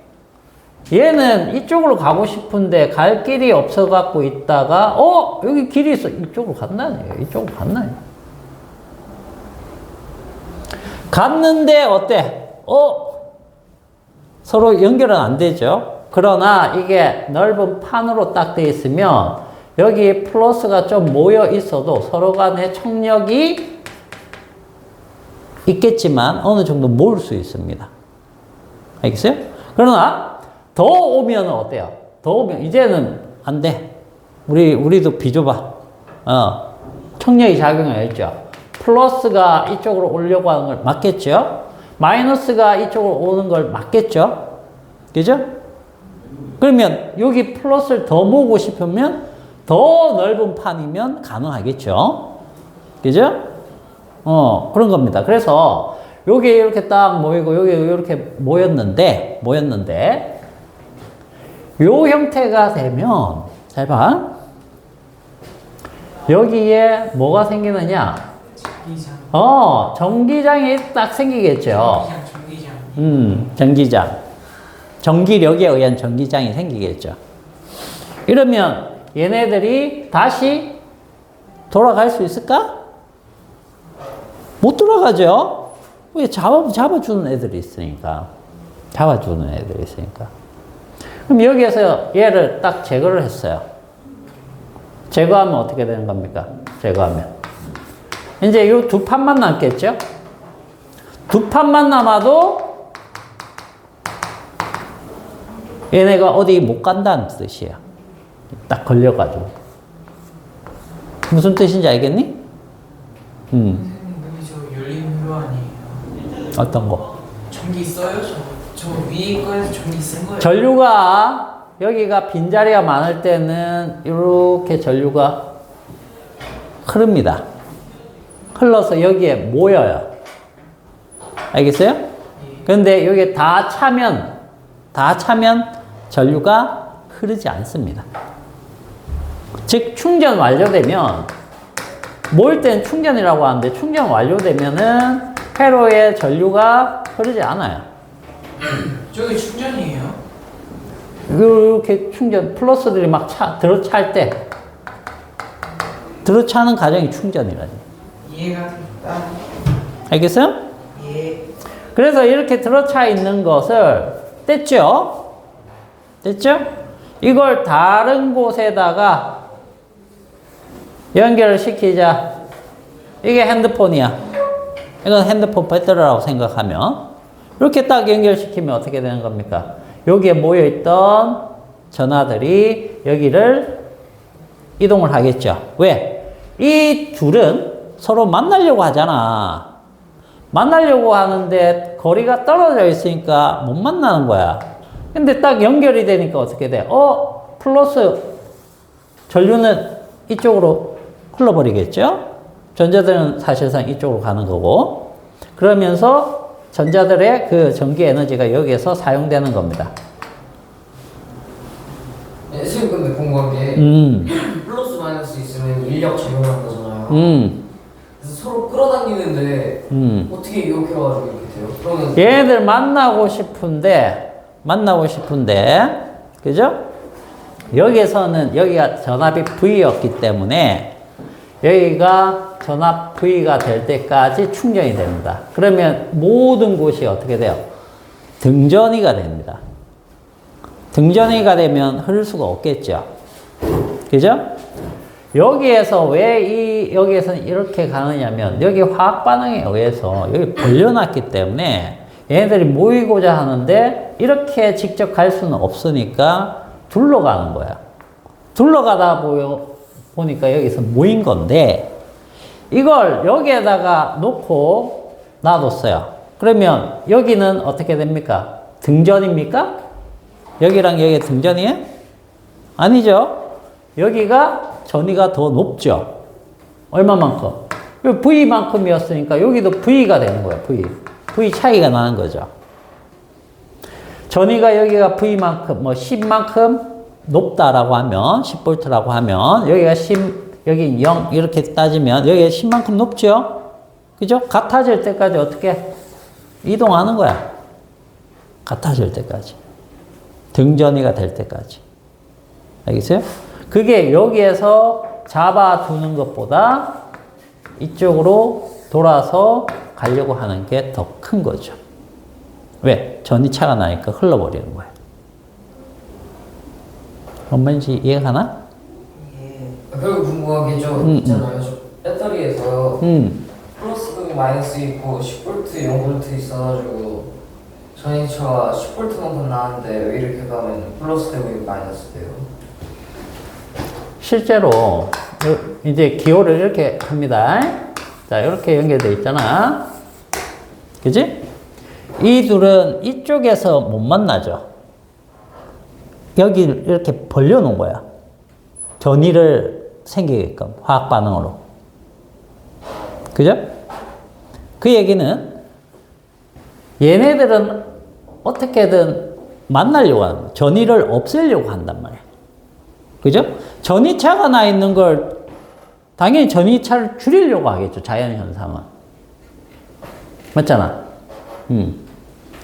얘는 이쪽으로 가고 싶은데 갈 길이 없어갖고 있다가 여기 길이 있어. 이쪽으로 간다네요. 이쪽으로 간다네요. 갔는데 어때? 서로 연결은 안 되죠. 그러나 이게 넓은 판으로 딱 돼 있으면 여기 플러스가 좀 모여 있어도 서로 간의 청력이 있겠지만 어느 정도 모을 수 있습니다. 알겠어요? 그러나 더 오면 어때요? 더 오면 이제는 안 돼. 우리도 비좁아. 청력이 작용하였죠. 플러스가 이쪽으로 오려고 하는 걸 막겠죠. 마이너스가 이쪽으로 오는 걸 막겠죠. 그죠? 그러면 여기 플러스를 더 모으고 싶으면 더 넓은 판이면 가능하겠죠. 그죠? 그런 겁니다. 그래서 여기 이렇게 딱 모이고 여기 이렇게 모였는데 요 형태가 되면 잘 봐. 여기에 뭐가 생기느냐? 전기장. 전기장이 딱 생기겠죠. 전기장. 전기력에 의한 전기장이 생기겠죠. 이러면 얘네들이 다시 돌아갈 수 있을까? 못 돌아가죠. 왜 잡아주는 애들이 있으니까. 그럼 여기에서 얘를 딱 제거를 했어요. 제거하면 어떻게 되는 겁니까? 제거하면. 이제 이 두 판만 남겠죠? 두 판만 남아도 얘네가 어디 못 간다는 뜻이야. 딱 걸려가지고. 무슨 뜻인지 알겠니? 선생님, 여기 저 열린 회로 아니에요? 어떤 거? 전기 써요? 저 위에 거에서 전기 쓴 거예요? 전류가 여기가 빈자리가 많을 때는 이렇게 전류가 흐릅니다. 흘러서 여기에 모여요. 알겠어요? 그런데 여기에 다 차면 전류가 흐르지 않습니다. 즉 충전 완료되면 모일 때는 충전이라고 하는데 충전 완료되면은 회로에 전류가 흐르지 않아요. 저기 충전이에요? 이렇게 충전 플러스들이 막 들어찰 때 들어차는 과정이 충전이라니. 이해가 됐다. 알겠어요? 예. 그래서 이렇게 들어차 있는 것을 됐죠? 됐죠? 이걸 다른 곳에다가 연결을 시키자. 이게 핸드폰이야. 이건 핸드폰 배터리라고 생각하면 이렇게 딱 연결시키면 어떻게 되는 겁니까? 여기에 모여있던 전화들이 여기를 이동을 하겠죠. 왜? 이 둘은 서로 만나려고 하잖아. 만나려고 하는데 거리가 떨어져 있으니까 못 만나는 거야. 근데 딱 연결이 되니까 어떻게 돼? 플러스 전류는 이쪽으로 흘러버리겠죠? 전자들은 사실상 이쪽으로 가는 거고. 그러면서 전자들의 그 전기 에너지가 여기에서 사용되는 겁니다. 네, 지금 근데 궁금한 게 플러스 마이너스 있으면 인력 적용하는 거잖아요. 그래서 서로 끌어당기는데 어떻게 이렇게 해가지고 이렇게 돼요? 그러면 얘네들 만나고 싶은데, 그죠? 여기에서는 여기가 전압이 V였기 때문에 여기가 전압 V가 될 때까지 충전이 됩니다. 그러면 모든 곳이 어떻게 돼요? 등전이가 됩니다. 등전이가 되면 흐를 수가 없겠죠. 그죠? 여기에서 왜 여기에서는 이렇게 가느냐면 여기 화학 반응에 의해서 여기 벌려놨기 때문에 얘네들이 모이고자 하는데 이렇게 직접 갈 수는 없으니까 둘러가는 거야. 둘러가다 보니까 여기서 모인 건데 이걸 여기에다가 놓고 놔뒀어요. 그러면 여기는 어떻게 됩니까? 등전입니까? 여기랑 여기 등전이에요? 아니죠. 여기가 전위가 더 높죠. 얼마만큼? V만큼이었으니까 여기도 V가 되는 거예요. V 차이가 나는 거죠. 전위가 여기가 V만큼, 10만큼 높다라고 하면, 10V라고 하면, 여기가 10, 여기 0, 이렇게 따지면, 여기가 10만큼 높죠? 그죠? 같아질 때까지 어떻게 이동하는 거야? 같아질 때까지. 등전이가 될 때까지. 알겠어요? 그게 여기에서 잡아두는 것보다 이쪽으로 돌아서 가려고 하는 게 더 큰 거죠. 왜? 전이차가 나니까 흘러버리는 거예요. 뭔 말인지 이해가나? 그리고 궁금한 게 저 있잖아요. 저 배터리에서 플러스 마이너스 있고 10V, 0V 있어가지고 전이차가 10V만큼 나왔는데 왜 이렇게 가면 플러스 되고 마이너스 돼요? 실제로 이제 기호를 이렇게 합니다. 자, 이렇게 연결되어 있잖아. 그지? 이 둘은 이쪽에서 못 만나죠. 여기를 이렇게 벌려놓은 거야. 전위를 생기게끔, 화학 반응으로. 그죠? 그 얘기는 얘네들은 어떻게든 만나려고 하는 거야. 전위를 없애려고 한단 말이야. 그죠? 전이차가 나 있는 걸 당연히 전이차를 줄이려고 하겠죠. 자연현상은. 맞잖아.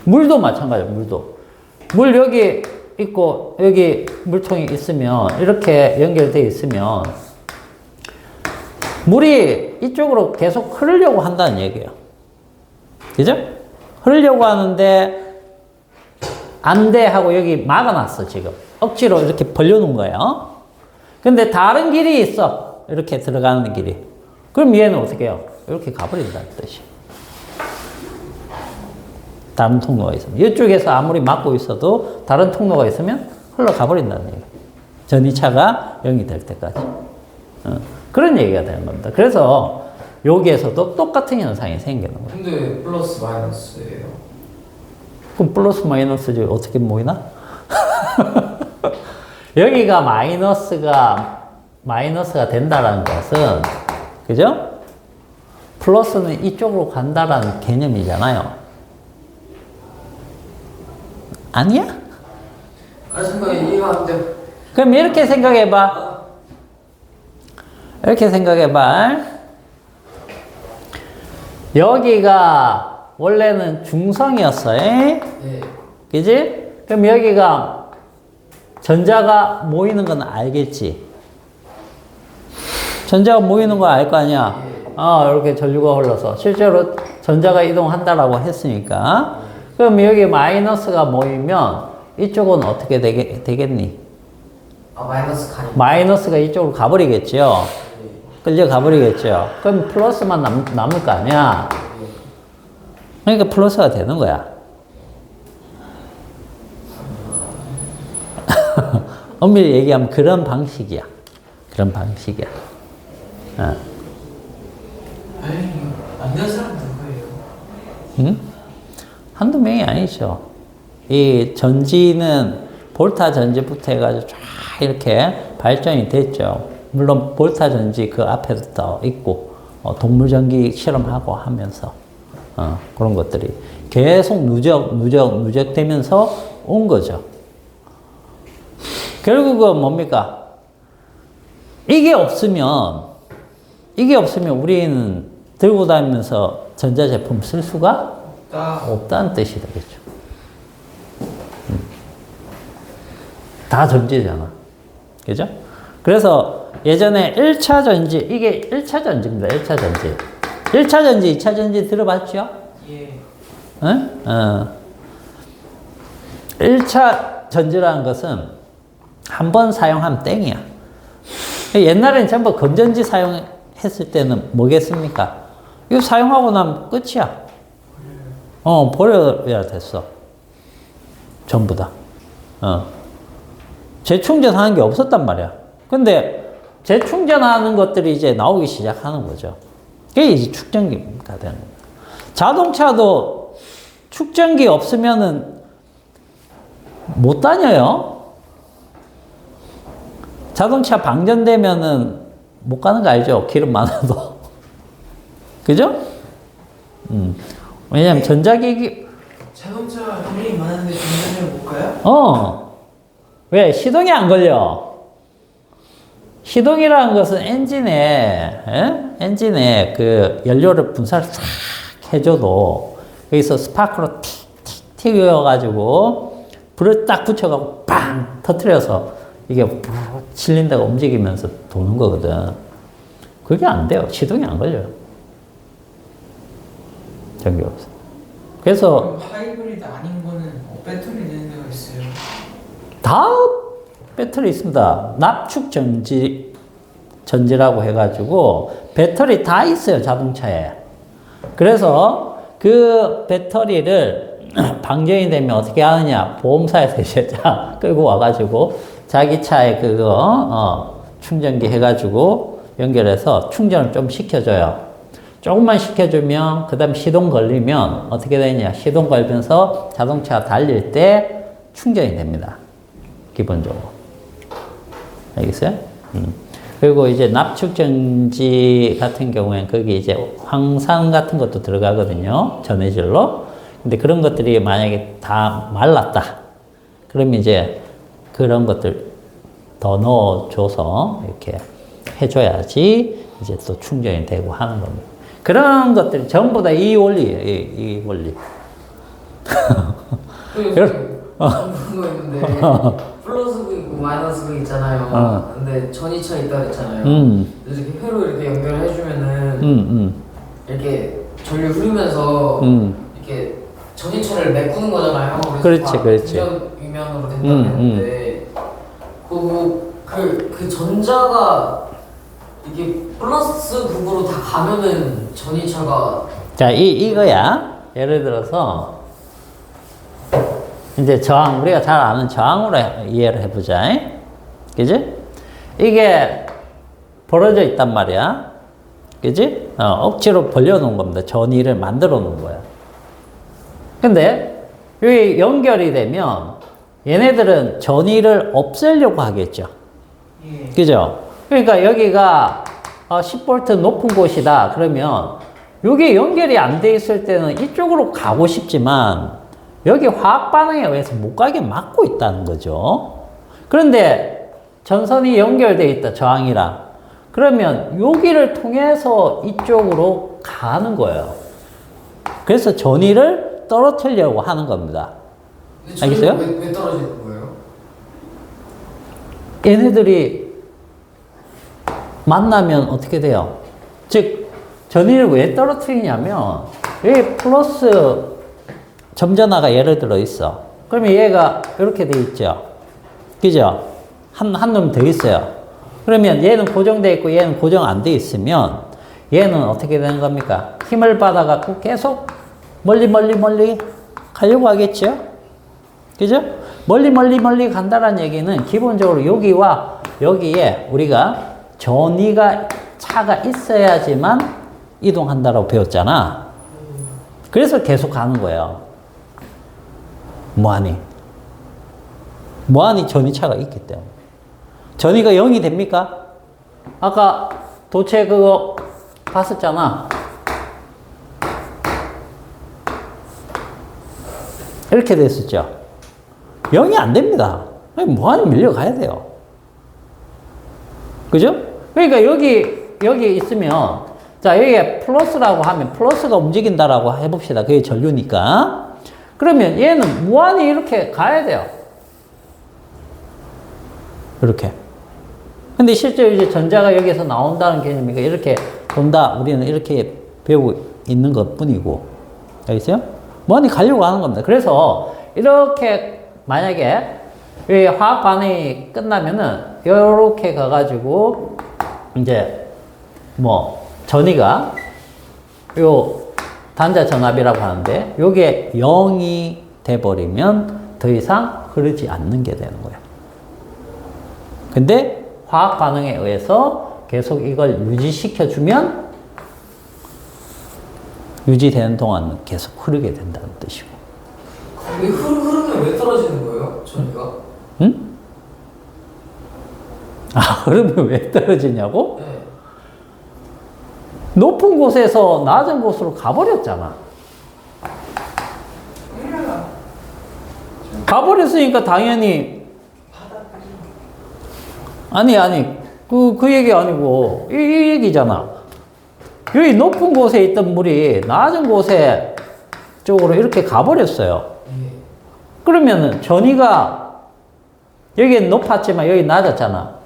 물도 마찬가지야. 물 여기 있고 여기 물통이 있으면 이렇게 연결되어 있으면 물이 이쪽으로 계속 흐르려고 한다는 얘기예요. 그죠? 흐르려고 하는데 안 돼 하고 여기 막아놨어. 지금 억지로 이렇게 벌려놓은 거예요. 근데 다른 길이 있어. 이렇게 들어가는 길이. 그럼 얘는 어떻게 해요? 이렇게 가버린다는 뜻이. 다른 통로가 있으면. 이쪽에서 아무리 막고 있어도 다른 통로가 있으면 흘러가버린다는 얘기예요. 전이차가 0이 될 때까지. 그런 얘기가 되는 겁니다. 그래서 여기에서도 똑같은 현상이 생기는 거예요. 근데 왜 플러스 마이너스예요? 그럼 플러스 마이너스지 어떻게 모이나? 여기가 마이너스가 된다라는 것은, 그죠? 플러스는 이쪽으로 간다라는 개념이잖아요. 아니야? 잠깐 이해가 안 돼요. 그럼 이렇게 생각해봐. 이렇게 생각해봐. 여기가 원래는 중성이었어요. 네. 그지? 그럼 여기가 전자가 모이는 건 알겠지? 전자가 모이는 거 알 거 아니야? 이렇게 전류가 흘러서 실제로 전자가 이동한다라고 했으니까. 그럼 여기 마이너스가 모이면 이쪽은 어떻게 되겠니? 아 마이너스 가니. 마이너스가 이쪽으로 가버리겠죠. 끌려가 버리겠죠. 그럼 플러스만 남을 거 아니야. 그러니까 플러스가 되는 거야. 엄밀히 얘기하면 그런 방식이야. 그런 방식이야. 어. 아니 이거 만든 사람 누구예요? 응? 한두 명이 아니죠. 이 전지는 볼타 전지부터 해가지고 쫙 이렇게 발전이 됐죠. 물론 볼타 전지 그 앞에도 더 있고 동물 전기 실험하고 하면서 그런 것들이 계속 누적되면서 온 거죠. 결국은 뭡니까? 이게 없으면 우리는 들고 다니면서 전자제품 쓸 수가 없다는 뜻이 되겠죠. 다 전지잖아. 그죠? 그래서 예전에 1차 전지, 이게 1차 전지입니다. 1차 전지. 1차 전지, 2차 전지 들어봤죠? 예. 응? 1차 전지라는 것은 한 번 사용하면 땡이야. 옛날에는 전부 건전지 사용했을 때는 뭐겠습니까? 이거 사용하고 나면 끝이야. 버려야 됐어. 전부 다. 재충전하는 게 없었단 말이야. 근데 재충전하는 것들이 이제 나오기 시작하는 거죠. 그게 이제 축전기가 되는 거야. 자동차도 축전기 없으면은 못 다녀요. 자동차 방전되면은 못 가는 거 알죠? 기름 많아도. 그죠? 왜냐면 전자기기, 자동차 기름이 많은데 중간을 못 가요? 왜? 시동이 안 걸려. 시동이라는 것은 엔진에 그 연료를 분사를 싹 해줘도 여기서 스파크로 틱틱 튀겨가지고 불을 딱 붙여가지고 빵 터트려서 이게 실린다가 움직이면서 도는 거거든. 그게 안 돼요. 시동이 안 걸려요. 전기 없어. 그래서 그럼 하이브리드 아닌 거는 배터리 되는 데가 있어요. 다 배터리 있습니다. 납축 전지라고 해가지고 배터리 다 있어요. 자동차에. 그래서 그 배터리를 방전이 되면 어떻게 하느냐. 보험사에서 이제 끌고 와가지고 자기 차에 그거 충전기 해가지고 연결해서 충전을 좀 시켜줘요. 조금만 시켜주면 그 다음 시동 걸리면 어떻게 되냐. 시동 걸면서 자동차 달릴 때 충전이 됩니다. 기본적으로. 알겠어요? 그리고 이제 납축전지 같은 경우에는 거기 이제 황산 같은 것도 들어가거든요. 전해질로. 근데 그런 것들이 만약에 다 말랐다. 그러면 이제 그런 것들 더 넣어줘서 이렇게 해줘야지 이제 또 충전이 되고 하는 겁니다. 그런 것들이 전부 다 이 원리예요. 이 원리. 그거 있는데 플러스도 있고 마이너스도 있잖아요. 근데 전이차 있다 그랬잖아요. 이렇게 회로 이렇게 연결해주면은 이렇게 전류 흐르면서 이렇게 전이차를 메꾸는 거잖아요. 그렇지, 그렇지. 위면으로 된다고 했는데 그 전자가 이게 플러스 극으로 다 가면은 전이차가 자, 이거야. 예를 들어서 이제 저항, 우리가 잘 아는 저항으로 이해를 해보자. 그지? 이게 벌어져 있단 말이야. 그지? 억지로 벌려놓은 겁니다. 전이를 만들어 놓은 거야. 근데 여기 연결이 되면 얘네들은 전이를 없애려고 하겠죠. 예. 그죠? 그러니까 여기가 10V 높은 곳이다. 그러면 이게 연결이 안 돼 있을 때는 이쪽으로 가고 싶지만 여기 화학 반응에 의해서 못 가게 막고 있다는 거죠. 그런데 전선이 연결되어 있다. 저항이랑. 그러면 여기를 통해서 이쪽으로 가는 거예요. 그래서 전이를 떨어뜨리려고 하는 겁니다. 알겠어요? 왜 떨어지는 거예요? 얘네들이 만나면 어떻게 돼요? 즉 전이를 왜 떨어뜨리냐면 여기 플러스 점전화가 예를 들어 있어. 그러면 얘가 이렇게 돼 있죠. 그죠? 한 놈 더 있어요. 그러면 얘는 고정돼 있고 얘는 고정 안 돼 있으면 얘는 어떻게 되는 겁니까? 힘을 받아갖고 계속 멀리 가려고 하겠죠? 그죠? 멀리 간다는 얘기는 기본적으로 여기와 여기에 우리가 전위가 차가 있어야지만 이동한다라고 배웠잖아. 그래서 계속 가는 거예요. 무한히 전위차가 있기 때문에. 전위가 0이 됩니까? 아까 도체 그거 봤었잖아. 이렇게 됐었죠. 0이 안 됩니다. 무한히 밀려가야 돼요. 그죠? 그러니까 여기 있으면, 자, 여기에 플러스라고 하면 플러스가 움직인다라고 해봅시다. 그게 전류니까. 그러면 얘는 무한히 이렇게 가야 돼요. 이렇게. 근데 실제로 이제 전자가 여기서 나온다는 개념이니까 이렇게 돈다. 우리는 이렇게 배우고 있는 것 뿐이고. 알겠어요? 무한히 가려고 하는 겁니다. 그래서 이렇게 만약에 이 화학 반응이 끝나면은 이렇게 가가지고 이제 뭐 전위가 요 단자 전압이라고 하는데 요게 0이 돼버리면 더 이상 흐르지 않는 게 되는 거예요. 근데 화학 반응에 의해서 계속 이걸 유지시켜주면 유지되는 동안 계속 흐르게 된다는 뜻이고. 왜 흐르면 왜 떨어지는 거예요? 전기가? 응? 아, 흐르면 왜 떨어지냐고? 네. 높은 곳에서 낮은 곳으로 가버렸잖아. 가버렸으니까 당연히 아니 그 얘기 아니고 이 얘기잖아. 여기 높은 곳에 있던 물이 낮은 곳에 쪽으로 이렇게 가버렸어요. 그러면은 전위가 여기는 높았지만 여기 낮았잖아.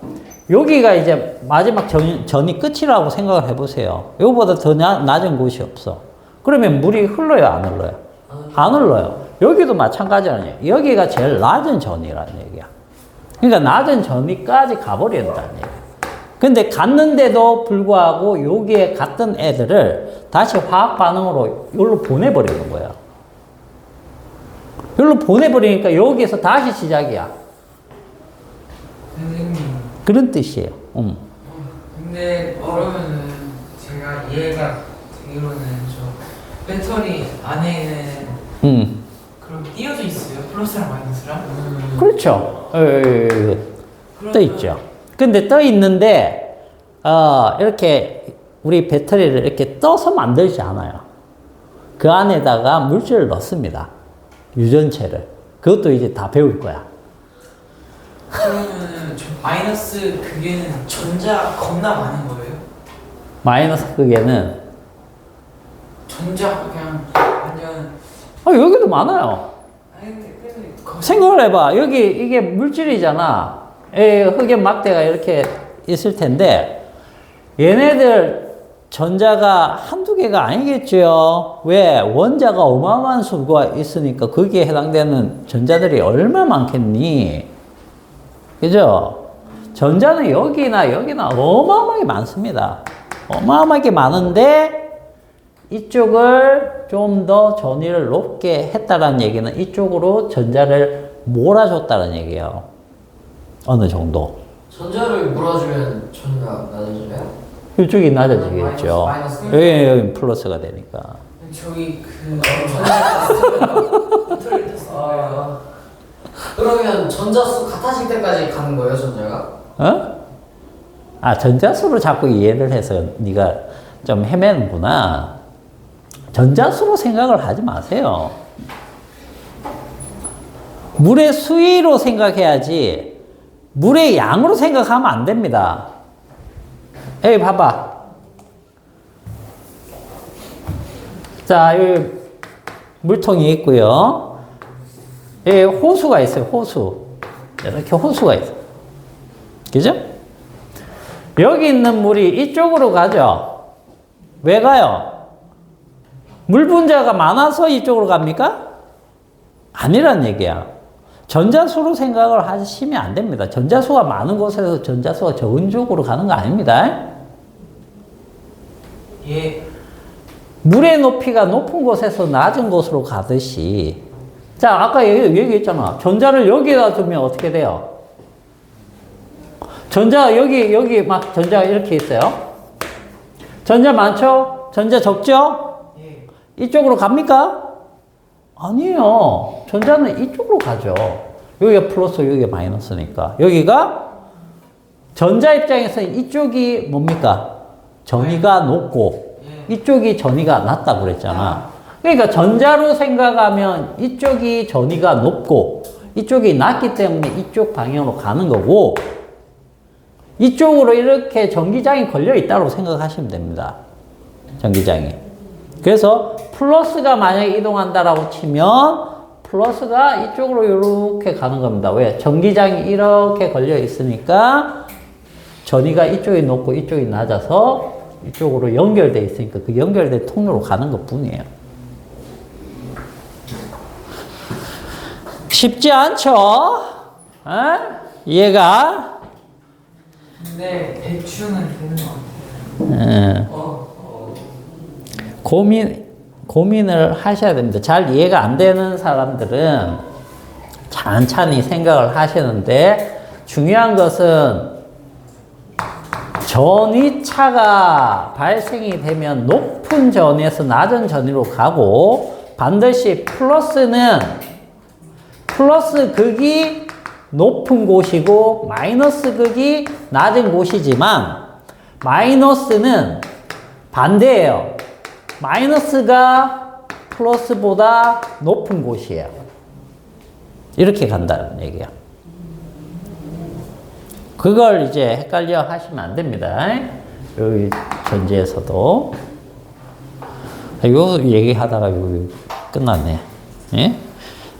여기가 이제 마지막 전위 끝이라고 생각을 해보세요. 이거보다 더 낮은 곳이 없어. 그러면 물이 흘러요, 안 흘러요? 안 흘러요. 여기도 마찬가지라는 얘기야. 여기가 제일 낮은 전위라는 얘기야. 그러니까 낮은 전위까지 가버린다는 얘기야. 근데 갔는데도 불구하고 여기에 갔던 애들을 다시 화학 반응으로 여기로 보내버리는 거야. 여기로 보내버리니까 여기에서 다시 시작이야. 선생님. 그런 뜻이에요. 근데 그러면은 제가 이해가 되기로는 저 배터리 안에는 그럼 띄어져 있어요? 플러스랑 마이너스랑? 그렇죠. 떠 그러면- 있죠. 근데 떠 있는데, 이렇게 우리 배터리를 이렇게 떠서 만들지 않아요. 그 안에다가 물질을 넣습니다. 유전체를. 그것도 이제 다 배울 거야. 그러면은 저 마이너스 그게는 전자 겁나 많은 거예요? 마이너스 극에는, 전자 그냥 완전 여기도 많아요. 아니 근데 생각을 해봐. 여기 이게 물질이잖아. 흑의 막대가 이렇게 있을 텐데, 얘네들 전자가 한두 개가 아니겠죠. 왜? 원자가 어마어마한 수가 있으니까 거기에 해당되는 전자들이 얼마 많겠니? 그죠? 전자는 여기나 어마어마하게 많습니다. 어마어마하게 많은데, 이쪽을 좀 더 전위를 높게 했다라는 얘기는 이쪽으로 전자를 몰아줬다는 얘기예요. 어느 정도. 전자를 몰아주면 전기가 낮아져요? 이쪽이 낮아지겠죠. 마이너스. 여기 플러스가 되니까. 저기 그 전자 배터리 testing 그러면 전자수 같아질 때까지 가는 거예요, 전자가? 전자수로 자꾸 이해를 해서 네가 좀 헤매는구나. 전자수로 생각을 하지 마세요. 물의 수위로 생각해야지 물의 양으로 생각하면 안 됩니다. 에이, 봐봐. 자, 여기 물통이 있고요. 여기 호수가 있어요, 호수. 이렇게 호수가 있어요. 그죠? 여기 있는 물이 이쪽으로 가죠? 왜 가요? 물 분자가 많아서 이쪽으로 갑니까? 아니란 얘기야. 전자수로 생각을 하시면 안 됩니다. 전자수가 많은 곳에서 전자수가 적은 쪽으로 가는 거 아닙니다. 예. 물의 높이가 높은 곳에서 낮은 곳으로 가듯이. 자, 아까 얘기했잖아. 전자를 여기다 두면 어떻게 돼요? 전자, 여기 막 전자가 이렇게 있어요. 전자 많죠? 전자 적죠? 예. 이쪽으로 갑니까? 아니에요. 전자는 이쪽으로 가죠. 여기가 플러스, 여기가 마이너스니까. 여기가 전자 입장에서는 이쪽이 뭡니까? 전위가 높고 이쪽이 전위가 낮다고 그랬잖아. 그러니까 전자로 생각하면 이쪽이 전위가 높고 이쪽이 낮기 때문에 이쪽 방향으로 가는 거고 이쪽으로 이렇게 전기장이 걸려 있다고 생각하시면 됩니다. 전기장이. 그래서 플러스가 만약에 이동한다라고 치면 플러스가 이쪽으로 이렇게 가는 겁니다. 왜? 전기장이 이렇게 걸려 있으니까 전위가 이쪽이 높고 이쪽이 낮아서 이쪽으로 연결되어 있으니까 그 연결된 통로로 가는 것 뿐이에요. 쉽지 않죠? 어? 이해가? 근데 대충은 되는 것 같아요. 고민을 하셔야 됩니다. 잘 이해가 안 되는 사람들은 찬찬히 생각을 하시는데 중요한 것은 전위차가 발생이 되면 높은 전위에서 낮은 전위로 가고 반드시 플러스 극이 높은 곳이고 마이너스 극이 낮은 곳이지만 마이너스는 반대예요. 마이너스가 플러스보다 높은 곳이에요. 이렇게 간다는 얘기야. 그걸 이제 헷갈려 하시면 안 됩니다. 여기 전제에서도. 이거 얘기하다가 이거 끝났네. 예?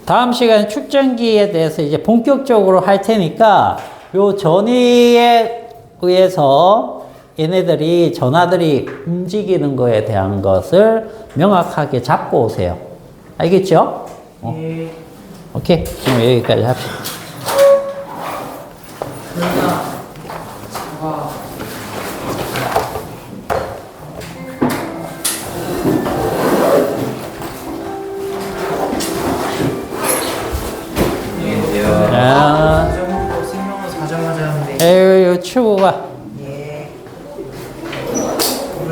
다음 시간에 축전기에 대해서 이제 본격적으로 할 테니까 요 전위에 의해서 얘네들이 전하들이 움직이는 거에 대한 것을 명확하게 잡고 오세요. 알겠죠? 예. 오케이. 그럼 여기까지 합시다. 그러나